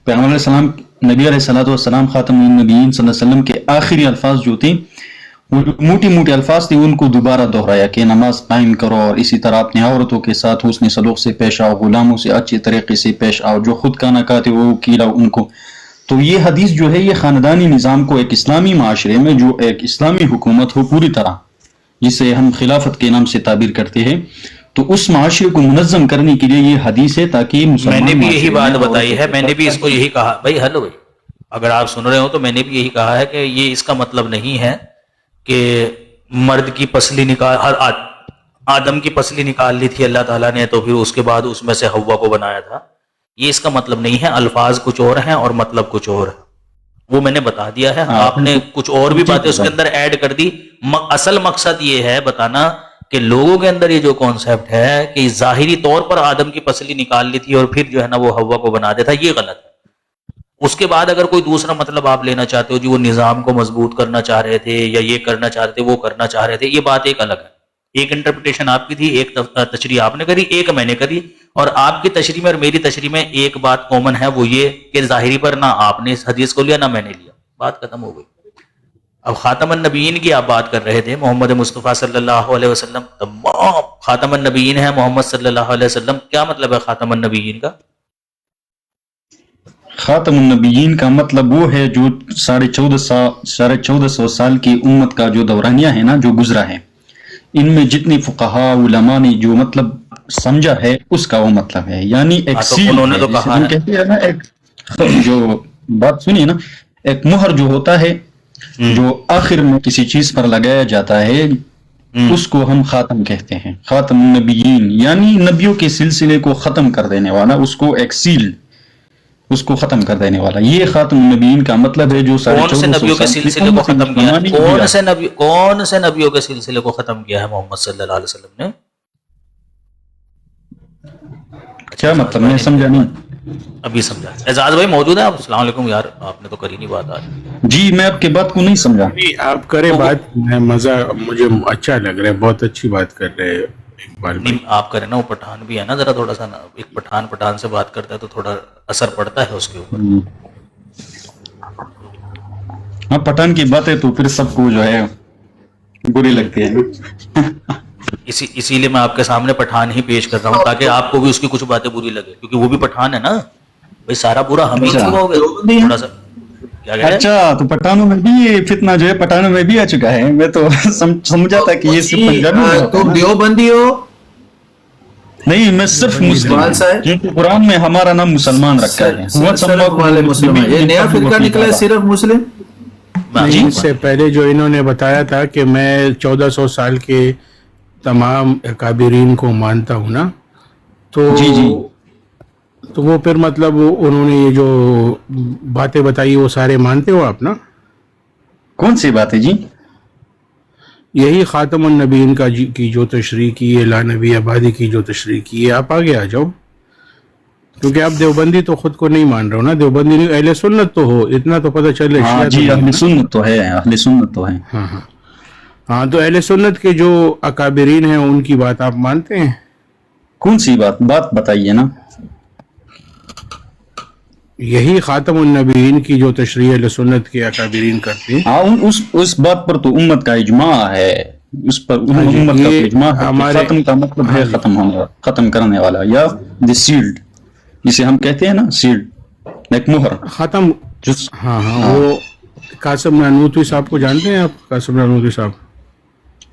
Speaker 5: پیغمبر علیہ السلام نبی علیہ السلام خاتم النبیین صلی اللہ علیہ وسلم کے آخری الفاظ جو تھے وہ جو موٹی الفاظ تھے ان کو دوبارہ دہرایا کہ نماز قائم کرو اور اسی طرح اپنی عورتوں کے ساتھ حسن سلوک سے پیش آؤ, غلاموں سے اچھے طریقے سے پیش آؤ, جو خود کھانا کھاتے وہ کھلاؤ ان کو. تو یہ حدیث جو ہے یہ خاندانی نظام کو ایک اسلامی معاشرے میں جو ایک اسلامی حکومت ہو پوری طرح, جسے ہم خلافت کے نام سے تعبیر کرتے ہیں, تو اس معاشرے کو منظم کرنے کے لیے یہ حدیث ہے تاکہ
Speaker 1: میں نے بھی یہی بات بتائی ہے, میں نے بھی اس کو یہی کہا. بھائی ہلو بھائی, اگر آپ سن رہے ہو تو میں نے بھی یہی کہا ہے کہ یہ اس کا مطلب نہیں ہے کہ مرد کی پسلی نکال, ہر آدم کی پسلی نکال لی تھی اللہ تعالیٰ نے تو پھر اس کے بعد اس میں سے حوا کو بنایا تھا. یہ اس کا مطلب نہیں ہے. الفاظ کچھ اور ہیں اور مطلب کچھ اور ہے, وہ میں نے بتا دیا ہے. آپ نے کچھ اور بھی باتیں اس کے اندر ایڈ کر دی. اصل مقصد یہ ہے بتانا کہ لوگوں کے اندر یہ جو کانسیپٹ ہے کہ ظاہری طور پر آدم کی پسلی نکال لی تھی اور پھر جو ہے نا وہ حوا کو بنا دیتا, یہ غلط ہے. اس کے بعد اگر کوئی دوسرا مطلب آپ لینا چاہتے ہو جی وہ نظام کو مضبوط کرنا چاہ رہے تھے یا یہ کرنا چاہ رہے تھے وہ کرنا چاہ رہے تھے, یہ بات ایک الگ ہے. ایک انٹرپریٹیشن آپ کی تھی, ایک تشریح آپ نے کری, ایک میں نے کری, اور آپ کی تشریح میں اور میری تشریح میں ایک بات کامن ہے, وہ یہ کہ ظاہری پر نہ آپ نے اس حدیث کو لیا نہ میں نے لیا, بات ختم ہو گئی. اب خاتم النبیین کی آپ بات کر رہے تھے, محمد مصطفیٰ صلی اللہ علیہ وسلم تمام خاتم النبیین ہے محمد صلی اللہ علیہ وسلم. کیا مطلب ہے خاتم النبیین کا؟
Speaker 5: خاتم النبیین کا مطلب وہ ہے جو 1450 سال کی امت کا جو دورانیہ ہے نا جو گزرا ہے, ان میں جتنی فقہا علماء نے جو مطلب سمجھا ہے اس کا وہ مطلب ہے. یعنی ایک سیل
Speaker 1: انہوں نے
Speaker 5: ہے,
Speaker 1: تو
Speaker 5: جسے
Speaker 1: کہا
Speaker 5: ہم
Speaker 1: ہے
Speaker 5: کہتے ہیں نا, ایک جو بات سنیے نا, ایک مہر جو ہوتا ہے جو آخر میں کسی چیز پر لگایا جاتا ہے اس کو ہم خاتم کہتے ہیں. خاتم النبیین یعنی نبیوں کے سلسلے کو ختم کر دینے والا, اس کو ایک سیل, اس کو ختم کر دینے والا. یہ خاتم النبیین کا مطلب ہے جو
Speaker 1: کون سے نبیوں کے سلسلے کو ختم کیا ہے؟ کون سے نبیوں کے سلسلے کو ختم کیا ہے محمد صلی اللہ علیہ وسلم نے؟
Speaker 5: کیا مطلب؟ میں سمجھا نہیں.
Speaker 1: ابھی سمجھا. اعجاز بھائی موجود ہیں آپ؟ السلام علیکم یار، آپ نے تو کری نہیں بات آج.
Speaker 5: جی میں آپ کی بات کو نہیں سمجھا.
Speaker 6: آپ کریں بات، میں مزہ، مجھے اچھا لگ رہا ہے، بہت اچھی بات کر رہے ہیں اقبال بھائی.
Speaker 1: نہیں آپ کریں نا، وہ پٹھان بھی ہے نا، ذرا تھوڑا سا نا، ایک پٹھان سے بات کرتا ہے تو تھوڑا اثر پڑتا ہے اس کے اوپر.
Speaker 5: ہاں پٹھان کی باتیں تو پھر سب کو جو ہے بری لگتی ہے.
Speaker 1: اسی لیے میں آپ کے سامنے پٹھان ہی پیش کر رہا ہوں تاکہ آپ کو بھی اس کی کچھ باتیں بری لگے، کیونکہ وہ بھی پٹھان ہے نا بھائی. سارا برا ہم ہی کیوں ہو گئے؟ تھوڑا سا کیا کہہ رہے ہیں؟
Speaker 5: اچھا تو پٹھانوں میں بھی یہ فتنہ جو ہے پٹھانوں میں بھی آ چکا ہے. میں تو سمجھا تھا کہ یہ صرف پنجابی میں ہوتا
Speaker 3: تم
Speaker 5: ہے.
Speaker 3: دیوبندی ہو؟
Speaker 5: نہیں میں صرف مسلم ہوں، کیونکہ قرآن میں ہمارا نام مسلمان رکھا ہے.
Speaker 3: صرف والے مسلم ہیں. یہ نیا فرقہ نکلا ہے صرف مسلم.
Speaker 6: نہیں، اس سے پہلے جو انہوں نے بتایا تھا کہ میں 1400 سال کے تمام اکابرین کو مانتا ہوں نا، تو
Speaker 5: جی
Speaker 6: تو وہ پھر مطلب انہوں نے یہ جو باتیں بتائی وہ سارے مانتے ہو آپ نا؟
Speaker 5: کون سی بات ہے جی؟
Speaker 6: یہی خاتم النبیین کی جو تشریح کی ہے، لا نبی آبادی کی جو تشریح کی ہے. آپ آگے آ جاؤ، کیونکہ آپ دیوبندی تو خود کو نہیں مان رہے ہو نا. دیوبندی نہیں، اہل سنت تو ہو، اتنا تو پتہ چل رہا ہے.
Speaker 5: جی اہل سنت تو ہے، اہل سنت تو ہے.
Speaker 6: ہاں تو اہل سنت کے جو اکابرین ہیں ان کی بات آپ مانتے ہیں؟
Speaker 5: کون سی بات بتائیے نا.
Speaker 6: یہی خاتم النبیین کی جو تشریح اہل سنت کے اکابرین کرتے ہیں.
Speaker 5: ہاں اس بات پر تو امت کا اجماع ہے، اس پر امت کا اجماع ہے. ختم کا مطلب ہے ختم کرنے والا، یا دی سیلڈ جسے ہم کہتے ہیں نا، سیلڈ ایک مہر
Speaker 6: ختم. ہاں وہ قاسم نانوتوی صاحب کو جانتے ہیں آپ؟ قاسم نانوتوی صاحب،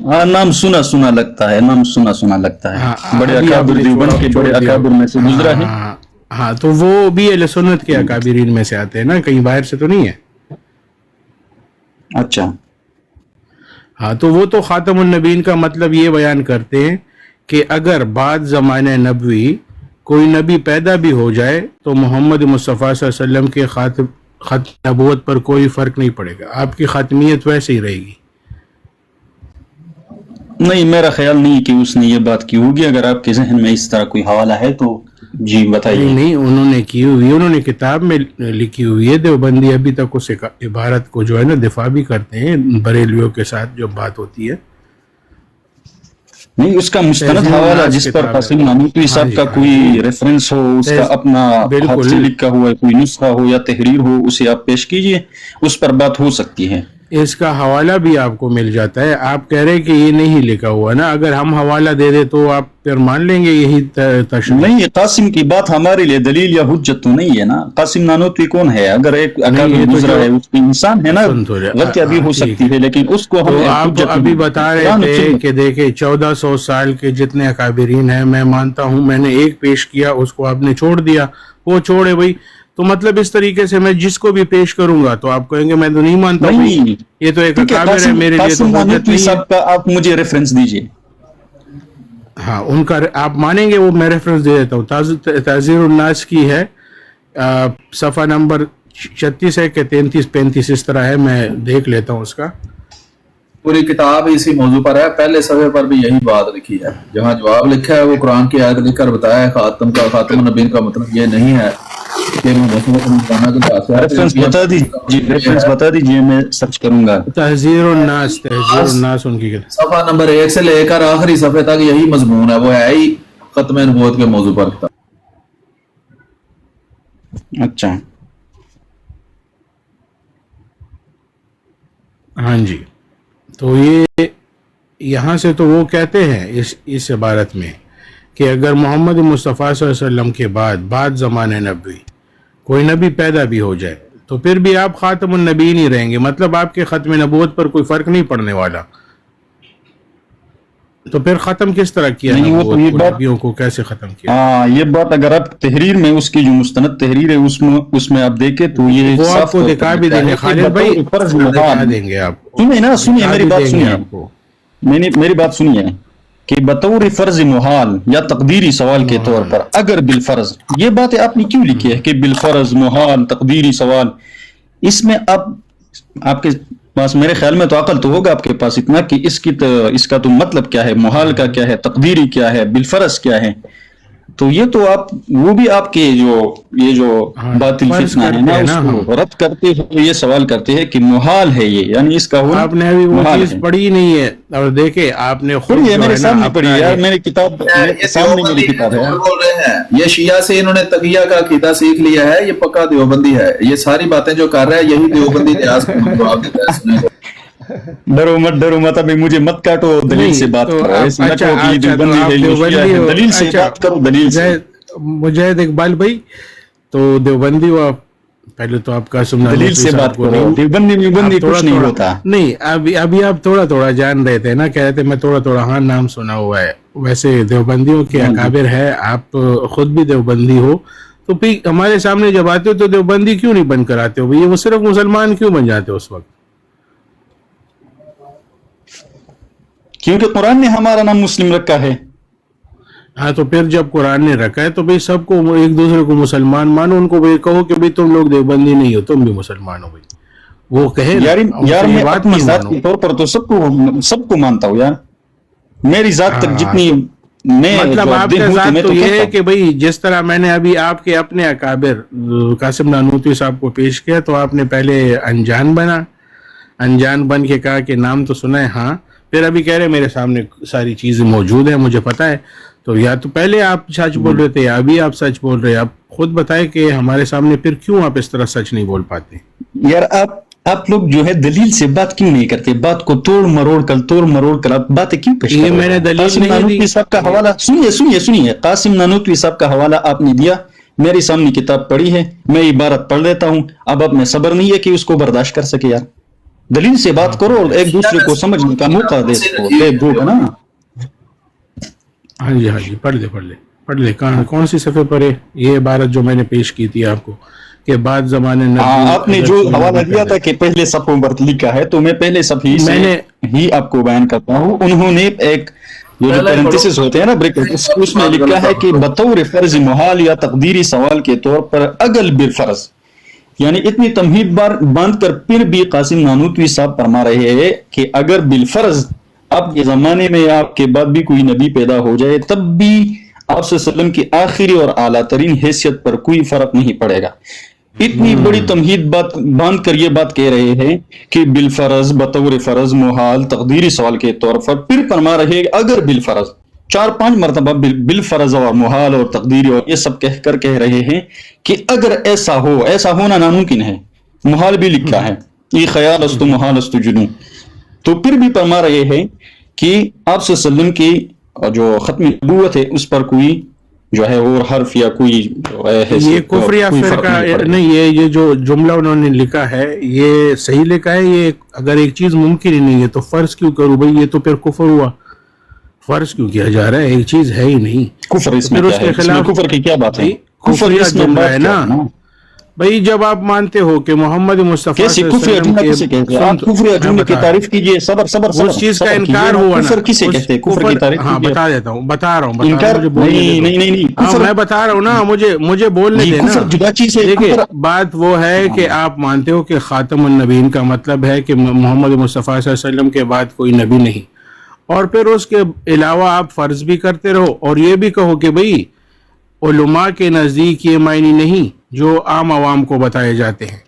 Speaker 5: ہاں نام سنا لگتا ہے، نام سنا لگتا ہے. بڑے اکابر دیوبند کے بڑے اکابر میں سے گزرا ہے.
Speaker 6: ہاں تو وہ بھی اہل سنت کے اکابرین میں سے آتے ہیں نا، کہیں باہر سے تو نہیں ہے.
Speaker 5: اچھا
Speaker 6: ہاں تو وہ تو خاتم النبیین کا مطلب یہ بیان کرتے ہیں کہ اگر بعد زمانہ نبوی کوئی نبی پیدا بھی ہو جائے تو محمد مصطفیٰ صلی اللہ علیہ وسلم کے ختم نبوت پر کوئی فرق نہیں پڑے گا، آپ کی خاتمیت ویسے ہی رہے گی.
Speaker 5: نہیں میرا خیال نہیں کہ اس نے یہ بات کی ہوگی. اگر آپ کے ذہن میں اس طرح کوئی حوالہ ہے تو جی بتائیے.
Speaker 6: نہیں انہوں نے کی ہوئی، انہوں نے کتاب میں لکھی ہوئی ہے. دیوبندی ابھی تک اس عبارت کو جو ہے نا دفاع بھی کرتے ہیں بریلویوں کے ساتھ جو بات ہوتی ہے.
Speaker 5: نہیں اس کا مستند حوالہ جس پر قاسم نانوتوی صاحب کا کوئی ریفرنس ہو، اس کا اپنا ہاتھ سے لکھا ہوا کوئی نسخہ ہو یا تحریر ہو، اسے آپ پیش کیجئے، اس پر بات ہو سکتی ہے.
Speaker 6: اس کا حوالہ بھی آپ کو مل جاتا ہے. آپ کہہ رہے کہ یہ نہیں لکھا ہوا نا، اگر ہم حوالہ دے دیں تو آپ پھر مان لیں گے یہی تشریح؟
Speaker 5: نہیں قاسم کی بات ہمارے لیے دلیل یا حجت تو نہیں ہے نا. قاسم نانوتوی کون ہے؟ اگر ایک اکابر گزرا ہے، اس انسان ہے نا، غلطیاں بھی ہو سکتی ہے، لیکن اس کو ہم
Speaker 6: آپ ابھی بتا رہے تھے کہ دیکھیں 1400 سال کے جتنے اکابرین ہیں میں مانتا ہوں، میں نے ایک پیش کیا، اس کو آپ نے چھوڑ دیا، وہ چھوڑے بھائی. تو مطلب اس طریقے سے میں جس کو بھی پیش کروں گا تو آپ کہیں گے میں تو نہیں مانتا ہوں، یہ تو ایک اکابر ہے، میرے لیے تو حجت نہیں ہے.
Speaker 5: کا آپ مجھے ریفرنس دیجئے.
Speaker 6: ہاں ان کا آپ مانیں گے، وہ میں ریفرنس دے دیتا ہوں. تعزیر الناس کی ہے، صفحہ نمبر 36 ہے کہ 33-35 اس طرح ہے، میں دیکھ لیتا ہوں اس کا.
Speaker 3: پوری کتاب اسی موضوع پر ہے. پہلے صفحے پر بھی یہی بات لکھی ہے. جہاں جواب لکھا ہے وہ قرآن کی آیت لکھ کر بتایا ہے. خاتم النبیین کا مطلب یہ نہیں ہے کہ
Speaker 5: ریفرنس بتا دیجیے، میں سرچ کروں گا.
Speaker 6: تحذیر الناس ان کی
Speaker 3: صفحہ نمبر 1 سے لے کر آخری صفحے تک یہی مضمون ہے. وہ ہے ہی ختم نبوت کے موضوع پر.
Speaker 5: اچھا
Speaker 6: ہاں جی. تو یہ یہاں سے تو وہ کہتے ہیں اس عبارت میں کہ اگر محمد مصطفیٰ صلی اللہ علیہ وسلم کے بعد زمانہ نبوی کوئی نبی پیدا بھی ہو جائے تو پھر بھی آپ خاتم النبیین ہی رہیں گے. مطلب آپ کے ختم نبوت پر کوئی فرق نہیں پڑنے والا. تو پھر ختم کس طرح کیا نبیوں کو کیسے ختم کیا؟
Speaker 5: ہاں یہ بات اگر آپ تحریر میں اس کی جو مستند تحریر ہے اس میں آپ دیکھیں تو یہ
Speaker 6: وہ آپ کو دکھا بھی دیں گے. خالد بھائی دکھا دیں گے آپ.
Speaker 5: سنیے نا، سنیے میری بات، سنیے میری بات سنیے کہ بطور فرض محال یا تقدیری سوال کے طور پر اگر بالفرض، یہ باتیں آپ نے کیوں لکھی ہے کہ بالفرض محال تقدیری سوال؟ اس میں آپ کے پاس میرے خیال میں تو عقل تو ہوگا آپ کے پاس اتنا کہ اس کا تو مطلب کیا ہے، محال کا کیا ہے، تقدیری کیا ہے، بالفرض کیا ہے. تو یہ تو وہ بھی آپ کے جو باطل فتنہ ہے نا اس کو رد کرتے ہوئے یہ سوال کرتے ہیں کہ محال ہے یہ، یعنی اس کا ہونا
Speaker 6: آپ نے ابھی وہ چیز پڑھی نہیں ہے. اور دیکھیں آپ نے خود
Speaker 5: میرے سامنے پڑھی یار، میری کتاب سامنے میری کتاب ہے.
Speaker 3: بول رہے ہیں یہ شیعہ سے انہوں نے تقیہ کا عقیدہ سیکھ لیا ہے، یہ پکا دیوبندی ہے. یہ ساری باتیں جو کر رہا ہے یہی دیوبندی نیاز کو جواب دیتا ہے. سنیں
Speaker 5: ڈرو مت ابھی مجھے مت کاٹو، دلیل سے بات کرو. دلیل سے بات کرو، دلیل سے.
Speaker 6: مجاہد اقبال بھائی تو دیوبندی ہو آپ، پہلے تو آپ قاسم
Speaker 5: دلیل سے بات کرو. دیوبندی کچھ نہیں ہوتا.
Speaker 6: نہیں ابھی آپ تھوڑا جان رہے تھے نا، کہہ رہے تھے میں تھوڑا ہاں نام سنا ہوا ہے. ویسے دیوبندیوں کے اکابر ہے، آپ خود بھی دیوبندی ہو، تو پھر ہمارے سامنے جب آتے ہو تو دیوبندی کیوں نہیں بن کر آتے ہو بھائی؟ وہ صرف مسلمان کیوں بن جاتے ہو اس وقت؟
Speaker 5: کیونکہ قرآن نے ہمارا نام مسلم رکھا ہے.
Speaker 6: ہاں تو پھر جب قرآن نے رکھا ہے تو بھائی سب کو ایک دوسرے کو مسلمان مانو، ان کو کہو کہ بھائی تم لوگ دیوبندی نہیں ہو، تم بھی مسلمان ہو. بھائی وہ کہے
Speaker 5: یار میں اپنی ذات کے طور پر تو سب کو مانتا ہوں یار. میری ذات تک جتنی
Speaker 6: مطلب آپ کا ذات تو یہ ہے کہ بھائی جس طرح میں نے ابھی آپ کے اپنے اکابر قاسم نانوتوی صاحب کو پیش کیا تو آپ نے پہلے انجان بن کے کہا کہ نام تو سنا ہے، ہاں پھر ابھی کہہ رہے میرے سامنے ساری چیزیں موجود ہیں، مجھے پتا ہے. تو یا تو پہلے آپ سچ بول رہے تھے یا ابھی آپ سچ بول رہے ہیں. آپ خود بتائیں کہ ہمارے سامنے پھر کیوں آپ اس طرح سچ نہیں بول پاتے؟
Speaker 5: یار آپ لوگ جو ہے دلیل سے بات کیوں نہیں کرتے؟ بات کو توڑ مروڑ کر آپ باتیں کیوں پیش کرتے ہیں؟
Speaker 6: میں نے دلیل
Speaker 5: قاسم نانوتوی صاحب کا حوالہ سنیے. قاسم نانوتوی صاحب کا حوالہ آپ نے دیا، میری سامنے کتاب پڑھی ہے، میں عبارت پڑھ لیتا ہوں. اب آپ میں صبر نہیں ہے کہ اس کو برداشت کر سکے. یار دلیل سے بات کرو اور ایک دوسرے کو سمجھنے کا موقع دو نا.
Speaker 6: ہاں جی پڑھ لے. کون سی صفحے پر ہے یہ عبارت جو میں نے پیش کی تھی آپ کو کہ بعد زمانے
Speaker 5: آپ نے جو حوالہ دیا تھا کہ پہلے صفحوں پر لکھا ہے، تو میں پہلے صفحے سے ہی آپ کو بیان کرتا ہوں. انہوں نے ایک جو پیرنتھیسس ہوتے ہیں نا بریکٹ، اس میں لکھا ہے کہ بطور فرض محال یا تقدیری سوال کے طور پر اگل بالفرض، یعنی اتنی تمہید باندھ کر پھر بھی قاسم نانوتوی صاحب فرما رہے ہیں کہ اگر بالفرض آپ کے زمانے میں آپ کے بعد بھی کوئی نبی پیدا ہو جائے تب بھی آپ صلی اللہ علیہ وسلم کی آخری اور اعلیٰ ترین حیثیت پر کوئی فرق نہیں پڑے گا. اتنی بڑی تمہید باندھ کر یہ بات کہہ رہے ہیں کہ بالفرض، بطور فرض، محال، تقدیری سوال کے طور پر. پھر فرما رہے اگر بالفرض، 4-5 مرتبہ بالفرض اور محال اور تقدیری اور یہ سب کہہ رہے ہیں کہ اگر ایسا ہونا ناممکن ہے. محال بھی لکھا ہے، یہ خیال است محال است جنوں. تو پھر بھی فرما رہے ہیں کہ آپ صلی اللہ علیہ وسلم کی جو ختم نبوت ہے اس پر کوئی جو ہے اور حرف یا کوئی
Speaker 6: یہ کفریہ فرقہ نہیں. یہ جو جملہ انہوں نے لکھا ہے یہ صحیح لکھا ہے. یہ اگر ایک چیز ممکن ہی نہیں ہے تو فرض کیوں کروں بھائی؟ یہ تو پھر کفر ہوا. فرض کیوں کیا جا رہا ہے؟ ایک چیز ہے ہی نہیں.
Speaker 5: کفر اس میں کیا ہے؟ اس میں کفر کی کیا بات ہے؟
Speaker 6: کفر اس جملہ ہے نا بھائی. جب آپ مانتے ہو کہ محمد مصطفیٰ
Speaker 5: کیسے کفر جملہ کسے کہتے ہیں؟ آپ کفر جملے کی تعریف کیجئے. صبر
Speaker 6: اس چیز کا انکار ہوا نا.
Speaker 5: کفر کسے کہتے ہیں؟ کفر کی تعریف
Speaker 6: ہاں بتا دیتا ہوں، بتا رہا ہوں.
Speaker 5: نہیں
Speaker 6: میں بتا رہا ہوں نا، مجھے بولنے دینا.
Speaker 5: کفر جدا چیز ہے.
Speaker 6: دیکھیں بات وہ ہے کہ آپ مانتے ہو کہ خاتم النبیین کا مطلب ہے کہ محمد مصطفیٰ صلی اللہ علیہ وسلم کے بعد کوئی نبی نہیں، اور پھر اس کے علاوہ آپ فرض بھی کرتے رہو اور یہ بھی کہو کہ بھئی علماء کے نزدیک یہ معنی نہیں جو عام عوام کو بتائے جاتے ہیں.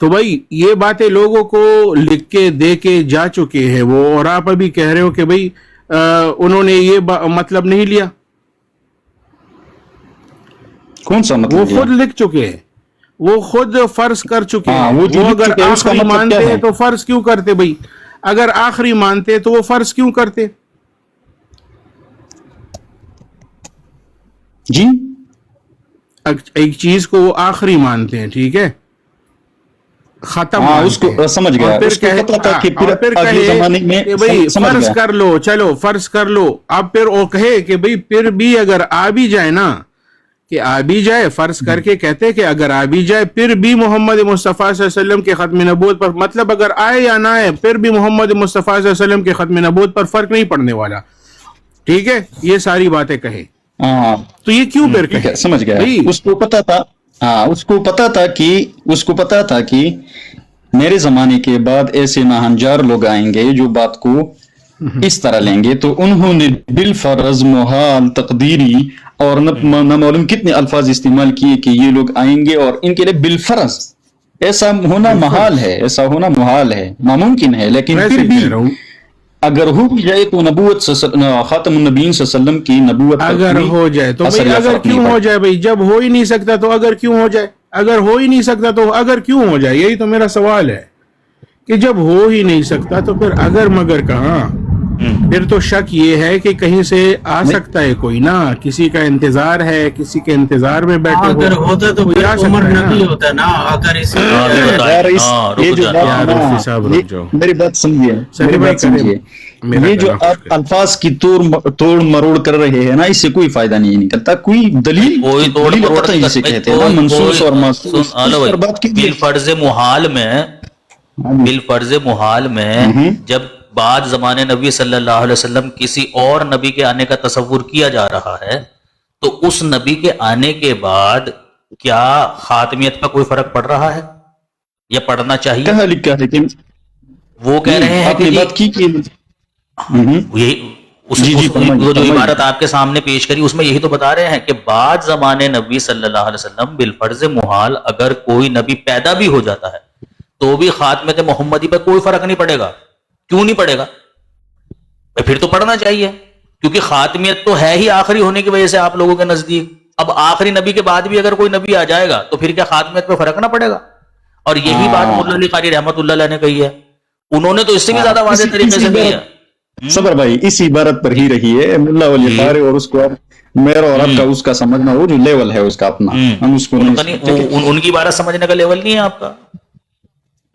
Speaker 6: تو بھئی یہ باتیں لوگوں کو لکھ کے دے کے جا چکے ہیں وہ، اور آپ ابھی کہہ رہے ہو کہ بھئی انہوں نے یہ مطلب نہیں لیا.
Speaker 5: کون سا مطلب؟
Speaker 6: وہ خود لکھ چکے ہیں، وہ خود فرض کر چکے ہیں. وہ اگر آخری مانتے ہیں تو فرض کیوں کرتے بھئی؟ اگر آخری مانتے تو وہ فرض کیوں کرتے؟
Speaker 5: جی
Speaker 6: ایک چیز کو وہ آخری مانتے ہیں، ٹھیک ہے، ختم
Speaker 5: اس کو سمجھ گیا.
Speaker 6: پھر کہے کہ بھئی فرض کر لو، چلو فرض کر لو. اب پھر وہ کہے کہ بھئی پھر بھی اگر آ بھی جائے نا، کہ آ بھی جائے، فرض کر کے کہتے کہ اگر آ بھی جائے پھر بھی محمد مصطفیٰ صلی اللہ علیہ وسلم کے ختم نبوت پر، مطلب اگر آئے یا نہ آئے پھر بھی محمد مصطفیٰ صلی اللہ علیہ وسلم کے ختم نبوت پر فرق نہیں پڑنے والا. ٹھیک ہے, یہ ساری باتیں کہیں
Speaker 5: ہاں
Speaker 6: تو یہ کیوں پھر کہیں؟
Speaker 5: سمجھ گیا.
Speaker 6: بھائی
Speaker 5: اس کو پتا تھا, ہاں اس کو پتا تھا کہ میرے زمانے کے بعد ایسے ناہنجار لوگ آئیں گے جو بات کو اس طرح لیں گے, تو انہوں نے بالفرض محال تقدیری اور نہ معلوم کتنے الفاظ استعمال کیے کہ یہ لوگ آئیں گے اور ان کے لیے بالفرض ایسا ہونا محال ہے, ایسا ہونا محال ہے, ناممکن ہے. لیکن
Speaker 6: میں
Speaker 5: پھر
Speaker 6: سے
Speaker 5: بھی
Speaker 6: کہہ رہا ہوں
Speaker 5: اگر ہو بھی جائے تو نبوت خاتم النبیین صلی اللہ علیہ وسلم کی نبوت پر
Speaker 6: اگر
Speaker 5: کوئی
Speaker 6: ہو جائے تو
Speaker 5: اثر
Speaker 6: بھائی
Speaker 5: یا
Speaker 6: اگر
Speaker 5: فرق نہیں
Speaker 6: کیوں ہو
Speaker 5: پڑتا.
Speaker 6: جائے بھائی, جب ہو ہی نہیں سکتا تو اگر کیوں ہو جائے, اگر ہو ہی نہیں سکتا تو اگر کیوں ہو جائے, یہی تو میرا سوال ہے کہ جب ہو ہی نہیں سکتا تو پھر اگر مگر کہاں, پھر تو شک یہ ہے کہ کہیں سے آ سکتا ہے کوئی نا, کسی کا انتظار ہے, کسی کے انتظار میں بیٹھے
Speaker 7: اگر ہوتا تو
Speaker 6: کوئی
Speaker 7: پھر
Speaker 6: آ سکتا
Speaker 7: عمر
Speaker 6: ہے نا.
Speaker 7: نبی ہوتا نا, اگر اسی
Speaker 5: یار یہ جو بات
Speaker 6: یار
Speaker 5: ہے نا,
Speaker 6: مفتی صاحب رک جاؤ,
Speaker 5: میری بات سمجھیے,
Speaker 6: سنی
Speaker 5: میری
Speaker 6: بھائی
Speaker 5: بات سمجھیے,
Speaker 6: میرا
Speaker 5: یہ جو
Speaker 6: گلا خشک
Speaker 5: آپ
Speaker 6: ہے.
Speaker 5: الفاظ کی توڑ مروڑ کر رہے ہیں نا, اس سے کوئی فائدہ نہیں نکلتا. کوئی دلیل
Speaker 1: کوئی توڑ
Speaker 5: دلیل
Speaker 1: مروڑ
Speaker 5: قطعی
Speaker 1: نہیں
Speaker 5: جسے
Speaker 1: کرتا
Speaker 5: کہتے ہیں نا, منصوص اور محسوس, اس پر بات کیجیے.
Speaker 1: بالفرض محال میں, بالفرض محال میں جب بعد زمانے نبی صلی اللہ علیہ وسلم کسی اور نبی کے آنے کا تصور کیا جا رہا ہے, تو اس نبی کے آنے کے بعد کیا خاتمیت کا کوئی فرق پڑ رہا ہے یا پڑنا چاہیے؟
Speaker 5: کہاں لکھا ہے کہ
Speaker 1: وہ کہہ رہے ہیں
Speaker 5: آپ
Speaker 1: کہ
Speaker 5: نے
Speaker 1: جی
Speaker 5: بات کی کہ
Speaker 1: یہی وہ جو عبارت آپ کے سامنے پیش کری اس میں یہی تو بتا رہے ہیں کہ بعد زمانے نبی صلی اللہ علیہ وسلم بالفرض محال اگر کوئی نبی پیدا بھی ہو جاتا ہے تو بھی خاتمت محمدی پہ کوئی فرق نہیں پڑے گا. کیوں نہیں پڑے گا؟ پھر تو پڑھنا چاہیے, کیونکہ خاتمیت تو ہے ہی آخری ہونے کی وجہ سے آپ لوگوں کے نزدیک. اب آخری نبی کے بعد بھی اگر کوئی نبی آ جائے گا تو پھر کیا خاتمیت پہ فرق نہ پڑے گا؟ اور یہی بات مولانا علی قاری رحمت اللہ علیہ نے کہی ہے, انہوں نے تو اس سے بھی زیادہ واضح طریقے سے کہی ہے.
Speaker 5: صبر بھائی اس عبارت پر ہی رہی ہے, ملا علی قاری, اور اس کو میرا اور آپ کا اس کا سمجھنا وہ جو لیول ہے اس کا اپنا, ہم اس کو
Speaker 1: ان کی عبارت سمجھنے کا لیول نہیں ہے آپ کا,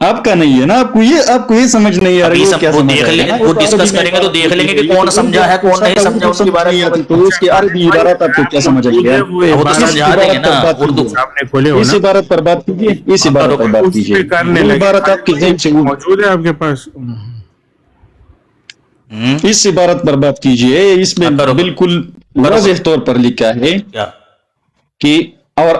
Speaker 5: آپ کا نہیں ہے نا. آپ کو یہ سمجھ نہیں آ رہی, وہ کیا سمجھ رہے ہیں,
Speaker 1: وہ ڈسکس کریں گے تو دیکھ لیں گے کہ کون سمجھا ہے کون نہیں سمجھا. ان کی عبارت
Speaker 5: تو اس کی عربی عبارت آپ کو کیا سمجھ آئی ہے,
Speaker 1: وہ تو سمجھا دیں گے نا اردو.
Speaker 6: سامنے کھولے ہو
Speaker 5: اس
Speaker 6: نا,
Speaker 5: عبارت پر بات کیجیے, اس عبارت پر بات کیجیے. وہ عبارت آپ کے ذہن سے
Speaker 6: موجود ہے آپ کے پاس,
Speaker 5: اس عبارت پر بات کیجیے. اس میں بالکل واضح طور پر لکھا ہے کہ, اور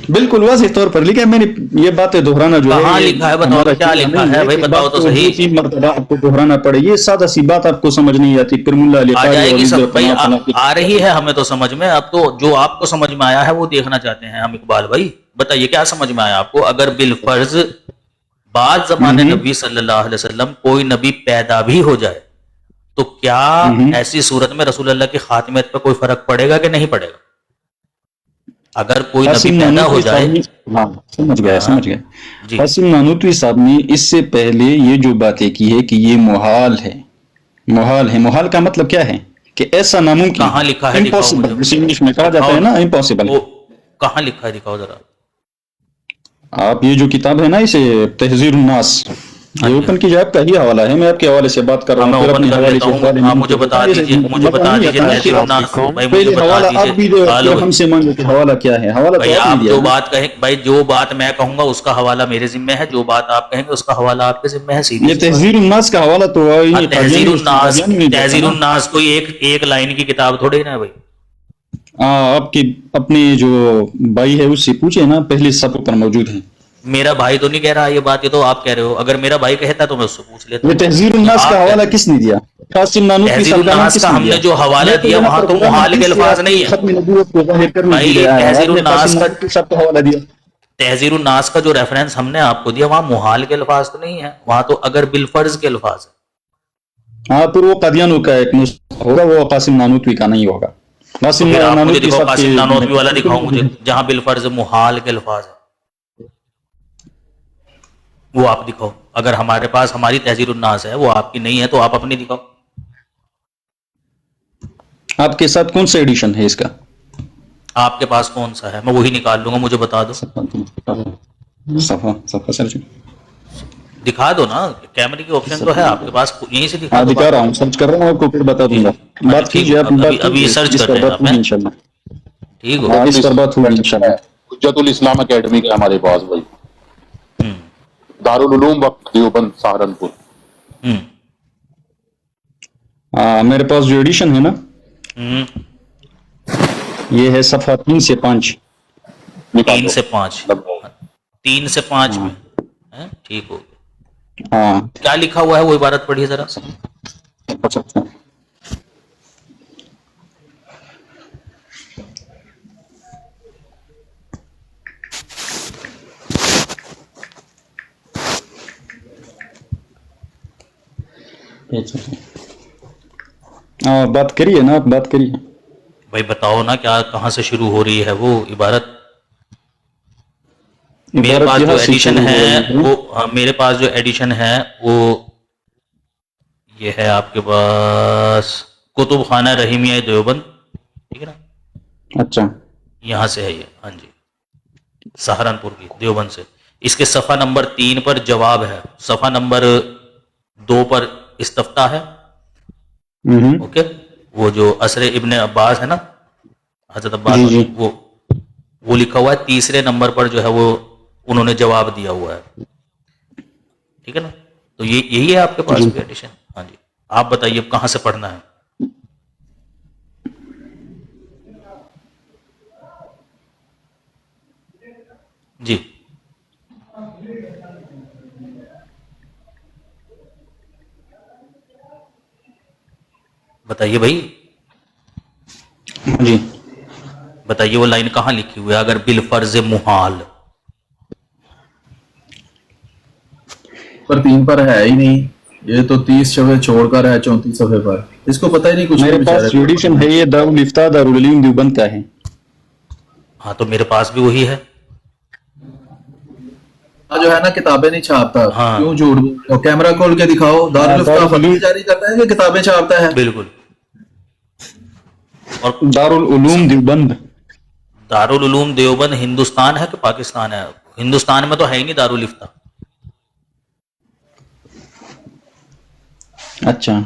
Speaker 5: بالکل واضح طور پر لکھا ہے, میں نے یہ باتیں دہرانا جو ہے,
Speaker 1: کہاں لکھا ہے بتاؤ, کیا لکھا ہے بھائی بتاؤ تو صحیح.
Speaker 5: 3 مرتبہ آپ کو دہرانا پڑے, یہ سادہ سی بات آپ کو سمجھ نہیں آتی. پھر ملا علی
Speaker 1: آ
Speaker 5: قاری
Speaker 1: جائے گی
Speaker 5: اور
Speaker 1: سب بھائی, آ رہی ہے ہمیں تو سمجھ میں. اب تو جو آپ کو سمجھ میں آیا ہے وہ دیکھنا چاہتے ہیں ہم. اقبال بھائی بتائیے کیا سمجھ میں آیا آپ کو؟ اگر بالفرض بعد زمانے نبی صلی اللہ علیہ وسلم کوئی نبی پیدا بھی ہو جائے تو کیا ایسی صورت میں رسول اللہ کی خاتمیت پہ کوئی فرق پڑے گا کہ نہیں پڑے گا؟ اگر کوئی نبی پیدا ہو جائے,
Speaker 5: ہاں سمجھ گیا
Speaker 1: جی.
Speaker 5: قاسم نانوتوی صاحب نے اس سے پہلے یہ جو باتیں کی ہے کہ یہ محال ہے. محال کا مطلب کیا ہے کہ ایسا ناممکن,
Speaker 1: کہاں لکھا ہے,
Speaker 5: امپاسبل, جسے انگلش میں کہا جاتا ہے نا امپاسبل.
Speaker 1: کہاں لکھا ہے دکھاؤ ذرا.
Speaker 5: آپ یہ جو کتاب ہے نا اسے تحذیر الناس, یہ اوپن کی آپ کا ہی حوالہ ہے, میں آپ کے حوالے سے بات کر رہا ہوں.
Speaker 1: میں اوپن کر لیتا ہوں, آپ مجھے بتا دیجیے تحذیر الناس. بھائی مجھے بتا دیجیے,
Speaker 5: ہم سے مانگے کہ حوالہ کیا ہے. حوالہ
Speaker 1: بھائی آپ جو بات کہیں, بھائی جو بات میں کہوں گا اس کا حوالہ میرے ذمہ ہے, جو بات آپ کہیں گے اس کا حوالہ آپ کے ذمہ ہے. سیدھی
Speaker 5: یہ تحذیر الناس کا حوالہ تو
Speaker 1: تحذیر الناس کوئی ایک لائن کی کتاب تھوڑی نا بھائی.
Speaker 5: آپ کے اپنے جو بھائی ہے اس سے پوچھے نا, پہلے صفحے پر موجود ہیں.
Speaker 1: میرا بھائی تو نہیں کہہ رہا یہ بات, یہ تو آپ کہہ رہے ہو. اگر میرا بھائی کہتا تو میں اس سے پوچھ لیتا.
Speaker 5: یہ تحذیر الناس کا حوالہ کس نے دیا؟ قاسم نانوتوی
Speaker 1: تحذیر الناس کا ہم نے جو حوالہ دیا وہاں تو محال کے الفاظ نہیں ہے بھائی. تحذیر الناس کا جو ریفرنس ہم نے آپ کو دیا وہاں محال کے الفاظ تو نہیں ہے, وہاں تو اگر بالفرض کے الفاظ ہے.
Speaker 5: ہاں پھر وہ قادیانوں کا ایک ہوگا, وہ قاسم نانوتوی کا نہیں ہوگا. قاسم
Speaker 1: نانوتوی والا دکھاؤ مجھے جہاں بالفرض محال کے الفاظ ہے, وہ آپ دکھاؤ. اگر ہمارے پاس ہماری تحذیر الناس ہے, وہ آپ کی نہیں ہے, تو آپ اپنی دکھاؤ.
Speaker 5: آپ کے ساتھ کون سا ایڈیشن ہے اس کا؟
Speaker 1: آپ کے پاس کون سا ہے, میں وہی نکال لوں گا, مجھے بتا دو.
Speaker 5: صفحہ سرچ
Speaker 1: دکھا دو نا, کیمرے کی آپشن تو ہے آپ کے پاس, یہیں سے دکھا دو.
Speaker 5: دکھا رہا ہوں, سرچ کر رہا ہوں, آپ کو پھر بتا دوں گا. بات کیجیے آپ,
Speaker 1: ابھی سرچ کر رہے ہیں
Speaker 5: انشاءاللہ.
Speaker 1: ٹھیک ہو,
Speaker 5: اس پر بات ہوگی انشاءاللہ.
Speaker 8: حجت الاسلام اکیڈمی کے ہمارے پاس بھائی, دارالعلوم وقت دیوبند سہارنپور.
Speaker 5: میرے پاس جو ایڈیشن ہے نا
Speaker 1: ہوں،
Speaker 5: یہ ہے صفحہ 3 سے 5.
Speaker 1: 3 سے 5، 3 سے 5 میں ہیں؟ ٹھیک ہو گیا.
Speaker 5: ہاں
Speaker 1: کیا لکھا ہوا ہے وہ عبارت پڑھیے ذرا.
Speaker 5: اچھا. بات کریے نا، آپ بات کریے.
Speaker 1: بھائی بتاؤ نا کیا کہاں سے شروع ہو رہی ہے وہ عبارت. میرے پاس جو ایڈیشن ہے وہ میرے پاس جو ایڈیشن ہے وہ یہ ہے آپ کے پاس کتب خانہ رحیمیہ دیوبند، ٹھیک ہے نا،
Speaker 5: اچھا
Speaker 1: یہاں سے ہے یہ. ہاں جی، سہارنپور کی دیوبند سے. اس کے صفحہ نمبر 3 پر جواب ہے، صفحہ نمبر 2 پر استفتاء ہے. اوکے، وہ جو اثر ابن عباس ہے نا، حضرت عباس،
Speaker 5: جی.
Speaker 1: وہ لکھا ہوا ہے. تیسرے نمبر پر جو ہے وہ انہوں نے جواب دیا ہوا ہے. ٹھیک ہے نا، تو یہی ہے آپ کے پاس بھی ایڈیشن. ہاں جی، آپ بتائیے اب کہاں سے پڑھنا ہے. جی بتائیے بھائی،
Speaker 5: جی.
Speaker 1: بتائیے وہ لائن کہاں لکھی ہوئی ہے اگر بالفرض محال.
Speaker 3: پر 3 پر ہے ہی نہیں، یہ تو 30 صفحے چھوڑ کر ہے 34 صفحے پر. اس کو پتہ ہی نہیں کچھ
Speaker 5: میرے
Speaker 3: بھی
Speaker 5: پاس جو
Speaker 3: بیچارے.
Speaker 5: ایڈیشن ہے یہ دارالفتاء دارالعلوم دیوبند کا ہے.
Speaker 1: ہاں تو میرے پاس بھی وہی ہے.
Speaker 3: جو ہے نا کتابیں نہیں چھاپتا،
Speaker 1: ہاں
Speaker 3: کیوں جھوٹ بولتے ہو؟ کیمرہ کھول کے دکھاؤ. دارالفتاء فتوی جاری کرتا ہے کہ کتابیں چھاپتا ہے؟
Speaker 1: بالکل. اور
Speaker 5: دارالعلوم دیوبند.
Speaker 1: دارالعلوم دیوبند ہندوستان ہے کہ پاکستان ہے؟ ہندوستان میں تو ہے ہی نہیں دارالفتاء.
Speaker 5: اچھا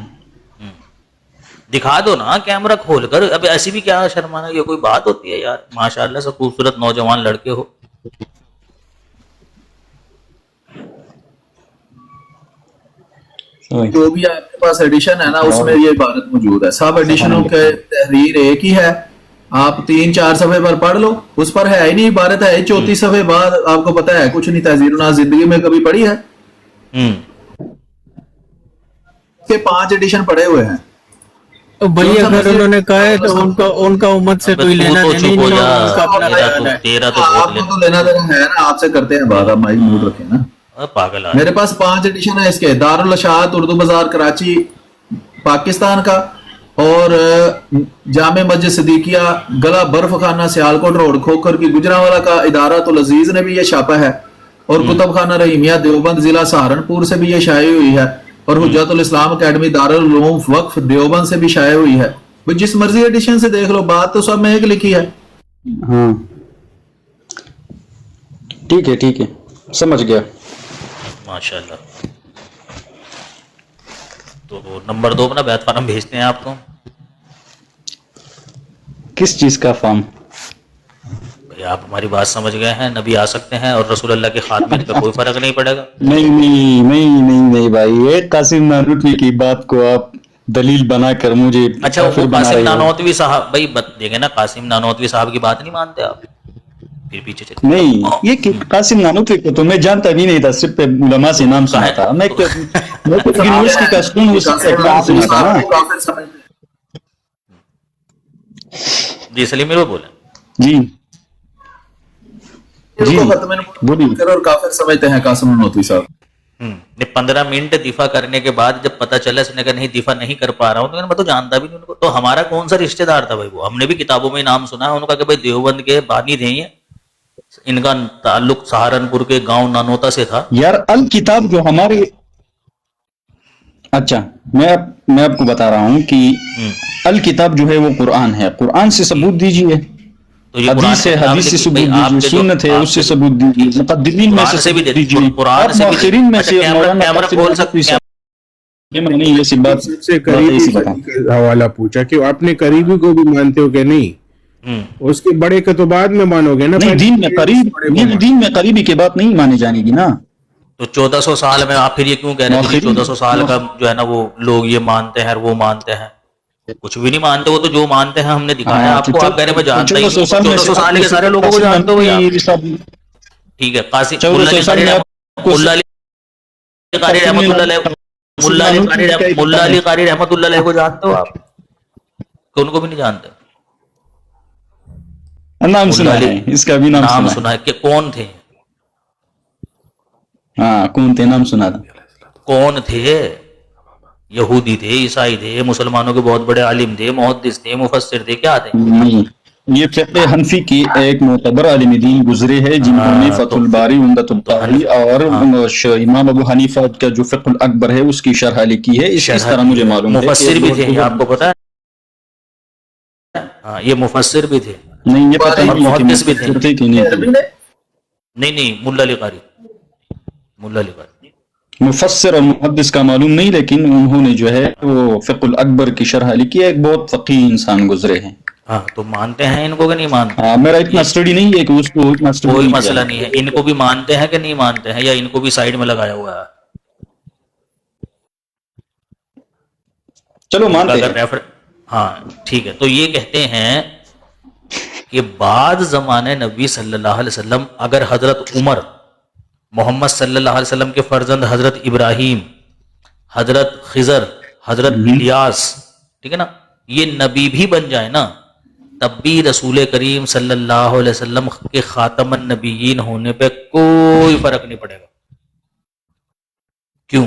Speaker 1: دکھا دو نا کیمرہ کھول کر. اب ایسی بھی کیا شرمانا، یہ کوئی بات ہوتی ہے یار؟ ماشاء اللہ سے خوبصورت نوجوان لڑکے ہو.
Speaker 3: جو بھی آپ کے پاس ایڈیشن ہے نا اس میں یہ عبارت موجود ہے. سب ایڈیشنوں کے تحریر ایک ہی ہے. آپ 3-4 صفحے پر پڑھ لو، اس پر ہے ہی نہیں، عبارت ہے 34 صفحے بعد. آپ کو پتا ہے کچھ نہیں. تحذیر الناس زندگی میں کبھی پڑھی ہے؟ کے 5 ایڈیشن پڑے ہوئے ہیں.
Speaker 6: بھائی اگر انہوں نے کہا ہے تو ان کا امت سے کوئی لینا دینا ہی نہیں ہے، ان کا اپنا خیال ہے.
Speaker 1: تیرا تو
Speaker 3: آپ
Speaker 1: بہت
Speaker 3: کو تو لینا دینا ہے نا، آپ سے کرتے ہیں بات. آپ مائک موڈ رکھیں نا.
Speaker 1: پاگل ہے.
Speaker 3: میرے پاس 5 ایڈیشن ہے اس کے. دارالاشاعت اردو بازار کراچی پاکستان کا، اور جامع مسجد صدیقیہ گلا برف خانہ سیالکوٹ روڈ کھوکھر کی گجرانوالا کا ادارۃ العزیز نے بھی یہ چھاپا ہے، اور کتب خانہ رحیمیہ دیوبند ضلع سہارنپور سے بھی یہ شائع ہوئی ہے، اور حجت الاسلام اکیڈمی دارالعلوم وقف دیوبند سے بھی شائع ہوئی ہے. جس مرضی ایڈیشن سے دیکھ لو، بات تو سب میں ایک لکھی ہے.
Speaker 5: ہاں ٹھیک ہے سمجھ گیا.
Speaker 1: ماشاء اللہ. تو نمبر 2 اپنا بیعت فارم بھیجتے ہیں آپ کو.
Speaker 5: کس چیز کا فارم؟
Speaker 1: بھائی آپ ہماری بات سمجھ گئے ہیں. نبی آ سکتے ہیں اور رسول اللہ کے خاتمے پہ کوئی فرق نہیں پڑے گا.
Speaker 5: نہیں بھائی، ایک قاسم نانوتوی کی بات کو آپ دلیل بنا کر مجھے
Speaker 1: اچھا، وہ قاسم نانوتوی صاحب، بھائی دیکھیں نا، قاسم نانوتوی صاحب کی بات نہیں مانتے آپ؟ پھر پیچھے چلے.
Speaker 5: نہیں، یہ قاسم نانوتوی کو تو میں جانتا بھی نہیں تھا، صرف علماء سے نام سنا تھا. میں یونیورسٹی کا اسٹوڈنٹ، اس سے نام سنا تھا نا.
Speaker 1: جی سلیم میرے بولیں.
Speaker 5: جی
Speaker 3: بولیے. اور کافر سمجھتے ہیں قاسم نانوتوی صاحب.
Speaker 1: 15 منٹ دفاع کرنے کے بعد جب پتا چلا اس نے کہا نہیں دفاع نہیں کر پا رہا ہوں، تو میں تو جانتا بھی نہیں ان کو. تو ہمارا کون سا رشتہ دار تھا بھائی؟ وہ ہم نے بھی کتابوں میں نام سنا ہے. انہوں نے کہا کہ بھائی دیوبند کے بانی تھے یہ، ان کا تعلق سہارنپور کے گاؤں نانوتا سے تھا.
Speaker 5: یار الکتاب جو ہمارے، اچھا میں آپ کو بتا رہا ہوں کہ الکتاب جو ہے وہ قرآن ہے. قرآن سے ثبوت دیجیے، حدیث ہے، حدیث سے ثبوت دیجیے، سنت ہے، اس سے ثبوت دیجیے، مقدمین میں سے ثبوت دیجیے،
Speaker 1: قرآن سے بھی
Speaker 5: مؤخرین میں سے
Speaker 1: کیمرہ کھول سکتے ہیں.
Speaker 5: نہیں ایسی بات
Speaker 6: سے قریبی کا حوالہ پوچھا کہ آپ نے قریبی کو بھی مانتے ہو کہ نہیں؟ اس کے بڑے کے تو بعد میں مانو گے نا.
Speaker 5: نہیں، دین میں قریبی کے بات نہیں مانی جانے گی نا.
Speaker 1: تو 1400 سال میں آپ پھر یہ کیوں کہہ رہے تھے کہ 1400 سال کا جو ہے نا وہ لوگ یہ مانتے ہیں اور وہ مانتے ہیں؟ کچھ بھی نہیں مانتے، وہ تو جو مانتے ہیں ہم نے دکھایا آپ کو، آپ کہہ رہے میں جانتا ہی نہیں، 1400 سال کے سارے لوگوں کو جانتے ہو آپ؟ ٹھیک ہے، قاسم ملا علی قاری رحمۃ اللہ علیہ، ملا علی قاری رحمۃ اللہ علیہ کو جانتے ہو آپ کہ ان کو بھی نہیں جانتے؟
Speaker 5: نام
Speaker 1: ملا
Speaker 5: سنا
Speaker 1: علی
Speaker 5: ہے، اس کا بھی
Speaker 1: نام
Speaker 5: نام
Speaker 1: سنا ہے کہ کون تھے؟
Speaker 5: ہاں کون تھے، نام سنا تھا.
Speaker 1: کون تھے؟ یہودی تھے، عیسائی تھے، مسلمانوں کے بہت بڑے عالم تھے، محدث تھے، مفسر تھے، کیا تھے؟
Speaker 5: نہیں، یہ فقہ حنفی کی ایک معتبر عالم دین گزرے ہیں جنہوں نے فتح الباری، عمدۃ القاری اور امام ابو حنیفہ کا جو فقہ الاکبر ہے اس کی شرح لکھی ہے. اس طرح مجھے معلوم ہے کہ
Speaker 1: مفسر بھی تھے، یہ آپ کو پتا ہے؟ ہاں، یہ مفسر بھی تھے،
Speaker 5: نہیں، یہ پتہ
Speaker 1: اور
Speaker 5: نہیں کہ
Speaker 1: محدث بھی تھے.
Speaker 5: مفسر تھے کہ نہیں تھے.
Speaker 1: نہیں ملا علی قاری، ملا علی قاری.
Speaker 5: مفسر اور محدث کا معلوم نہیں، لیکن انہوں نے جو ہے وہ فقہ الاکبر کی شرح لکھی ہے. ایک بہت فقیہ انسان گزرے ہیں.
Speaker 1: ہاں تو مانتے ہیں ان کو کہ نہیں مانتے؟
Speaker 5: ہاں، میرا اتنا اسٹڈی نہیں ہے کہ اس کو اتنا اسٹڈی
Speaker 1: کوئی
Speaker 5: نہیں
Speaker 1: مسئلہ
Speaker 5: کیا.
Speaker 1: نہیں ہے، ان کو بھی مانتے ہیں کہ نہیں مانتے ہیں، یا ان کو بھی سائیڈ میں لگایا ہوا ہے؟
Speaker 5: چلو
Speaker 1: ان کا
Speaker 5: مانتے
Speaker 1: اگر
Speaker 5: ہیں.
Speaker 1: ہاں ٹھیک ہے، تو یہ کہتے ہیں کہ بعد زمانے نبی صلی اللہ علیہ وسلم اگر حضرت عمر، محمد صلی اللہ علیہ وسلم کے فرزند حضرت ابراہیم، حضرت خضر، حضرت الیاس، ٹھیک ہے نا، یہ نبی بھی بن جائے نا، تب بھی رسول کریم صلی اللہ علیہ وسلم کے خاتم النبیین ہونے پہ کوئی فرق نہیں پڑے گا. کیوں؟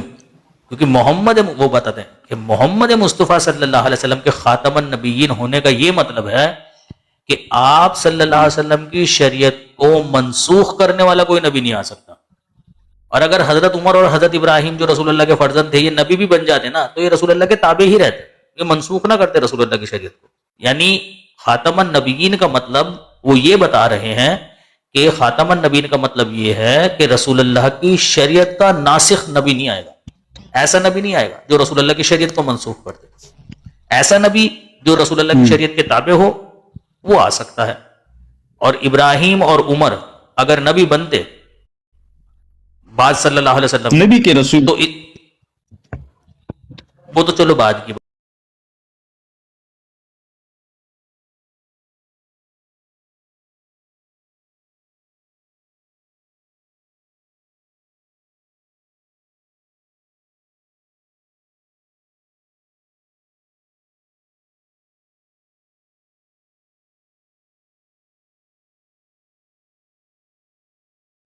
Speaker 1: کیونکہ وہ بتاتے ہیں کہ محمد مصطفیٰ صلی اللہ علیہ وسلم کے خاتم النبیین ہونے کا یہ مطلب ہے کہ آپ صلی اللہ علیہ وسلم کی شریعت کو منسوخ کرنے والا کوئی نبی نہیں آ سکتا. اور اگر حضرت عمر اور حضرت ابراہیم جو رسول اللہ کے فرزند تھے یہ نبی بھی بن جاتے نا، تو یہ رسول اللہ کے تابع ہی رہتے، یہ منسوخ نہ کرتے رسول اللہ کی شریعت کو. یعنی خاتم النبیین کا مطلب وہ یہ بتا رہے ہیں کہ خاتم النبیین کا مطلب یہ ہے کہ رسول اللہ کی شریعت کا ناسخ نبی نہیں آئے گا. ایسا نبی نہیں آئے گا جو رسول اللہ کی شریعت کو منسوخ کر دے. ایسا نبی جو رسول اللہ کی شریعت کے تابع ہو وہ آ سکتا ہے. اور ابراہیم اور عمر اگر نبی بنتے بعد صلی اللہ علیہ وسلم
Speaker 5: نبی کے رسول
Speaker 1: تو وہ تو چلو بعد کی بات.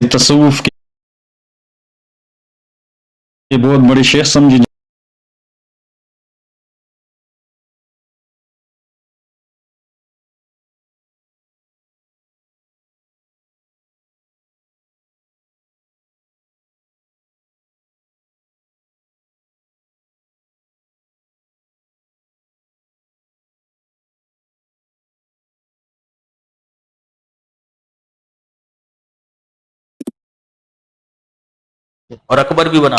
Speaker 5: تصوف کے بہت بڑے شیخ سمجھے.
Speaker 1: اور اکبر بھی بنا